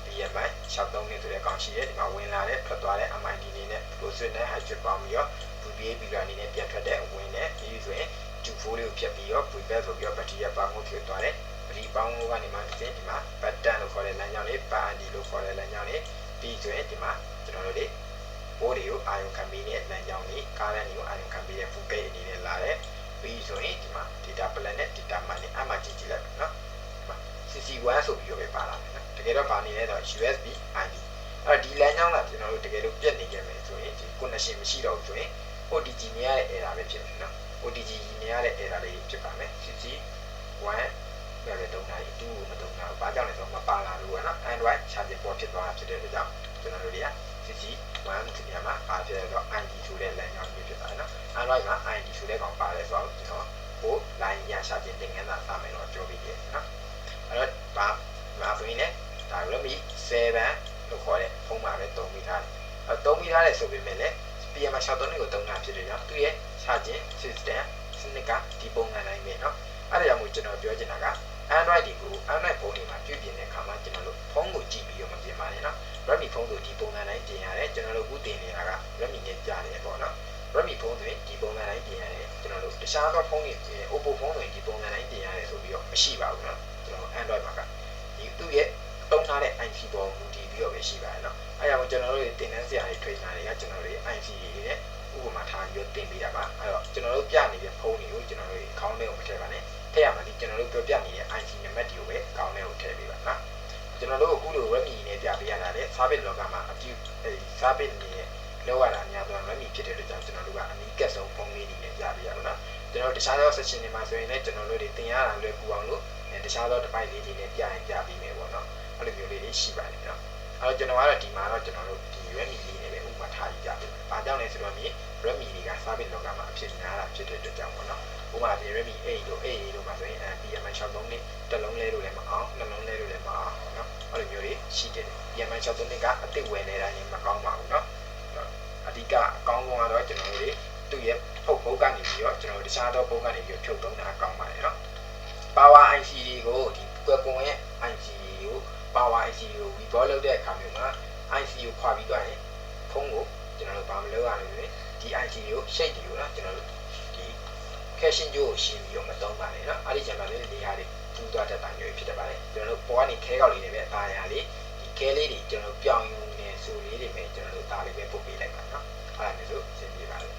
PMI 63နှစ်ဆိုတဲ့ကောင်ရှိရဲ့ဒီမှာဝင်လာတဲ့ထွက်သွားတဲ့ MID အနေနဲ့ process နဲ့ hydrogen ပေါင်းပြီးတော့ VBA ပြီးတော့အနေနဲ့ပြန်ထွက်တဲ့ဝင်တဲ့ဒီဆိုရင် 2.4 လေးကိုဖြတ်ပြီးတော့ prepare ဆိုပြီးတော့ battery ပေါင်းဖို့ဖြစ်သွားတယ် battery ပေါင်းဖို့ကနေမှဒီမှာ pattern လို့ခေါ်တဲ့လမ်းကြောင်းလေး PAND လို့ခေါ်တဲ့လမ်းကြောင်းလေးပြီးဆိုရင်ဒီမှာကျွန်တော်တို့တွေဘိုးတွေကိုအာရုံခံပြီးတဲ့လမ်းကြောင်းလေးကားလမ်းတွေကိုအာရုံခံပြီးတဲ့ full gate အနေနဲ့လာတယ်ပြီးဆိုရင်ဒီမှာ data plan နဲ့ data man နဲ့အမှကြည့်လိုက်မယ်နော် CC1 ဆိုပြီးတော့ပဲပါလာမယ်နော်တကယ်တော့ပါနေလဲဆိုတော့ USB ID အဲ့ဒီလမ်းကြောင်းကကျွန်တော်တို့တကယ်လို့ပြတ်နေကြမယ်ဆိုရင်ဒီ connection မရှိတော့ဘူးဆိုရင် OTG နေရတဲ့ error ပဲဖြစ်မယ်နော် OTG နေရတဲ့ error လေးဖြစ်ပါမယ် CC1 ပဲပဲတုံးတာ2ကိုမတုံးတာဘာကြောင့်လဲဆိုတော့မပါလာလို့ပေါ့နော် Android charging port ဖြစ်သွားတာဖြစ်တဲ့အတွက်ကြောင့်ကျွန်တော်တို့တွေက CC1 ဒီနေရာမှာပါဖြစ်တော့ ID ဆိုတဲ့လမ်းကြောင်းမျိုးဖြစ်ပါတယ်နော် Android မှာ ID ဆိုတဲ့ကောင်ပါတယ်ဆိုတော့ကျွန်တော်ကို line ရ charging သင်ခန်းစာစမယ်တော့ပြောပြီးတယ်နော်အဲ့တော့ဒါဆိုရင်လည်းဒါ Redmi 7လို့ခေါ်တဲ့ဖုန်းမှာပဲသုံးမိထားတယ်သုံးမိထားတယ်ဆိုပေမဲ့လည်း PMI 63နှစ်ကိုသုံးတာဖြစ်တယ်ကြောင့်သူ့ရဲ့ charging system စနစ်ကဒီပုံစံတိုင်းပဲเนาะအဲ့ဒါကြောင့်မို့ကျွန်တော်ပြောချင်တာက Android တွေကို Android ဖုန်းတွေမှာပြုပြင်တဲ့အခါမှာကျွန်တော်တို့ဖုန်းကိုကြည့်ပြီးတော့မပြင်ပါနဲ့เนาะ Redmi ဖုန်းဆိုဒီပုံစံတိုင်းပြင်ရတယ်ကျွန်တော်တို့အခုတင်နေတာက Redmi နဲ့ကြားတယ်ပေါ့เนาะ Redmi ဖုန်းဆိုရင်ဒီပုံစံတိုင်းပြင်ရတယ်ကျွန်တော်တို့ မှာအပြုစားပစ်နေလောက်ရတာများတော့ Redmi ဖြစ်တဲ့အတွက်ကြောင့်ကျွန်တော်တို့ကအနီးကပ်ဆုံးဖုန်းလေးတွေနဲ့ရပြရအောင်နော်ကျွန်တော်တခြားသော section တွေမှာဆိုရင်လည်းကျွန်တော်တို့တွေသင်ရတာလွယ်ကူအောင်လို့တခြားသော device လေးတွေနဲ့ပြရင်ပြပြီးမယ်ပေါ့နော်အဲ့လိုမျိုးလေးတွေရှိပါတယ်နော်အဲ့တော့ကျွန်တော်ကတော့ဒီမှာတော့ကျွန်တော်တို့ဒီ Redmi လေးနဲ့ပဲဥပမာထားကြပြပါဘာကြောင့်လဲဆိုတော့မြေ Redmi တွေကစားပစ်လောကမှာအဖြစ်များတာဖြစ်တဲ့အတွက်ကြောင့်ပေါ့နော်ဥပမာပြင် Redmi 8တို့မှာဆိုရင် PMI 63နှစ်တစ်လုံးလဲလို့လည်းမအောင်နှလုံးလဲလို့လည်းမအောင်နော်အဲ့လိုမျိုးတွေရှိတယ် PMI 63နှစ်ကအသစ်ဝယ်နေတာရင်မကောင်းပါဘူးနော်အဓိကအကောင်းဆုံးကတော့ကျွန်တော်တို့သူ့ရဲ့ဖုတ်ကနေပြီးတော့ကျွန်တော်တို့တခြားသောဖုတ်ကနေပြီးဖြုတ်သုံးတာကောင်းပါတယ်နော် Power IC တွေကိုဒီ Qualcomm ရဲ့ IC ကို Power IC ကို withdraw လုပ်တဲ့အခါမျိုးမှာ IC ကိုခွာပြီးတော့ရင်ဖုန်းကိုကျွန်တော်တို့ဘာမလုပ်ရလဲဒီ IC ကို shape ဒီကိုနော်ကျွန်တော်တို့ဒီ caching ကြိုးကိုရှင်းပြီးတော့မသုံးပါနဲ့နော်အဲ့ဒီကျမှလည်းဒီဟာတွေထူးသွားတတ်တာမျိုးဖြစ်တတ်ပါတယ်ကျွန်တော်တို့ပေါ်ကနေခဲကောက်လေးတွေပဲအသားရလေးဒီခဲလေးတွေကျွန်တော်ပြောင်းယူနေဆိုလေးတွေပဲကျွန်တော်တို့ဒါလေးပဲပုတ်ပေးလိုက်ပါနော်အဲ့ဒါမျိုးဆိုအဆင်ပြေပါလေ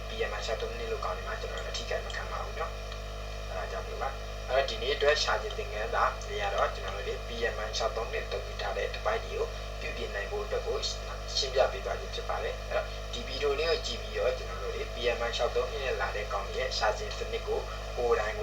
PMI 63နှစ်လို့ကောင်းနေမှာကျွန်တော်တို့အထီးကမခံပါဘူးနော်အဲ့ဒါကြောင့်ပြပါအဲ့တော့ဒီနေ့အတွက်ရှာခြင်းသင်ခန်းစာတွေကတော့ကျွန်တော်တို့ PMI 63နှစ်တုံ့ပြန်ထားတဲ့ device တွေကိုပြုပြင်နိုင်ဖို့အတွက်ကိုရှင်းပြပေးသွားခြင်းဖြစ်ပါတယ်အဲ့တော့ဒီဗီဒီယိုလေးကိုကြည့်ပြီးတော့ကျွန်တော်တို့ PMI 63နှစ်နဲ့လာတဲ့ကောင်းရဲ့ရှာခြင်းစနစ်ကိုကိုယ်တိုင်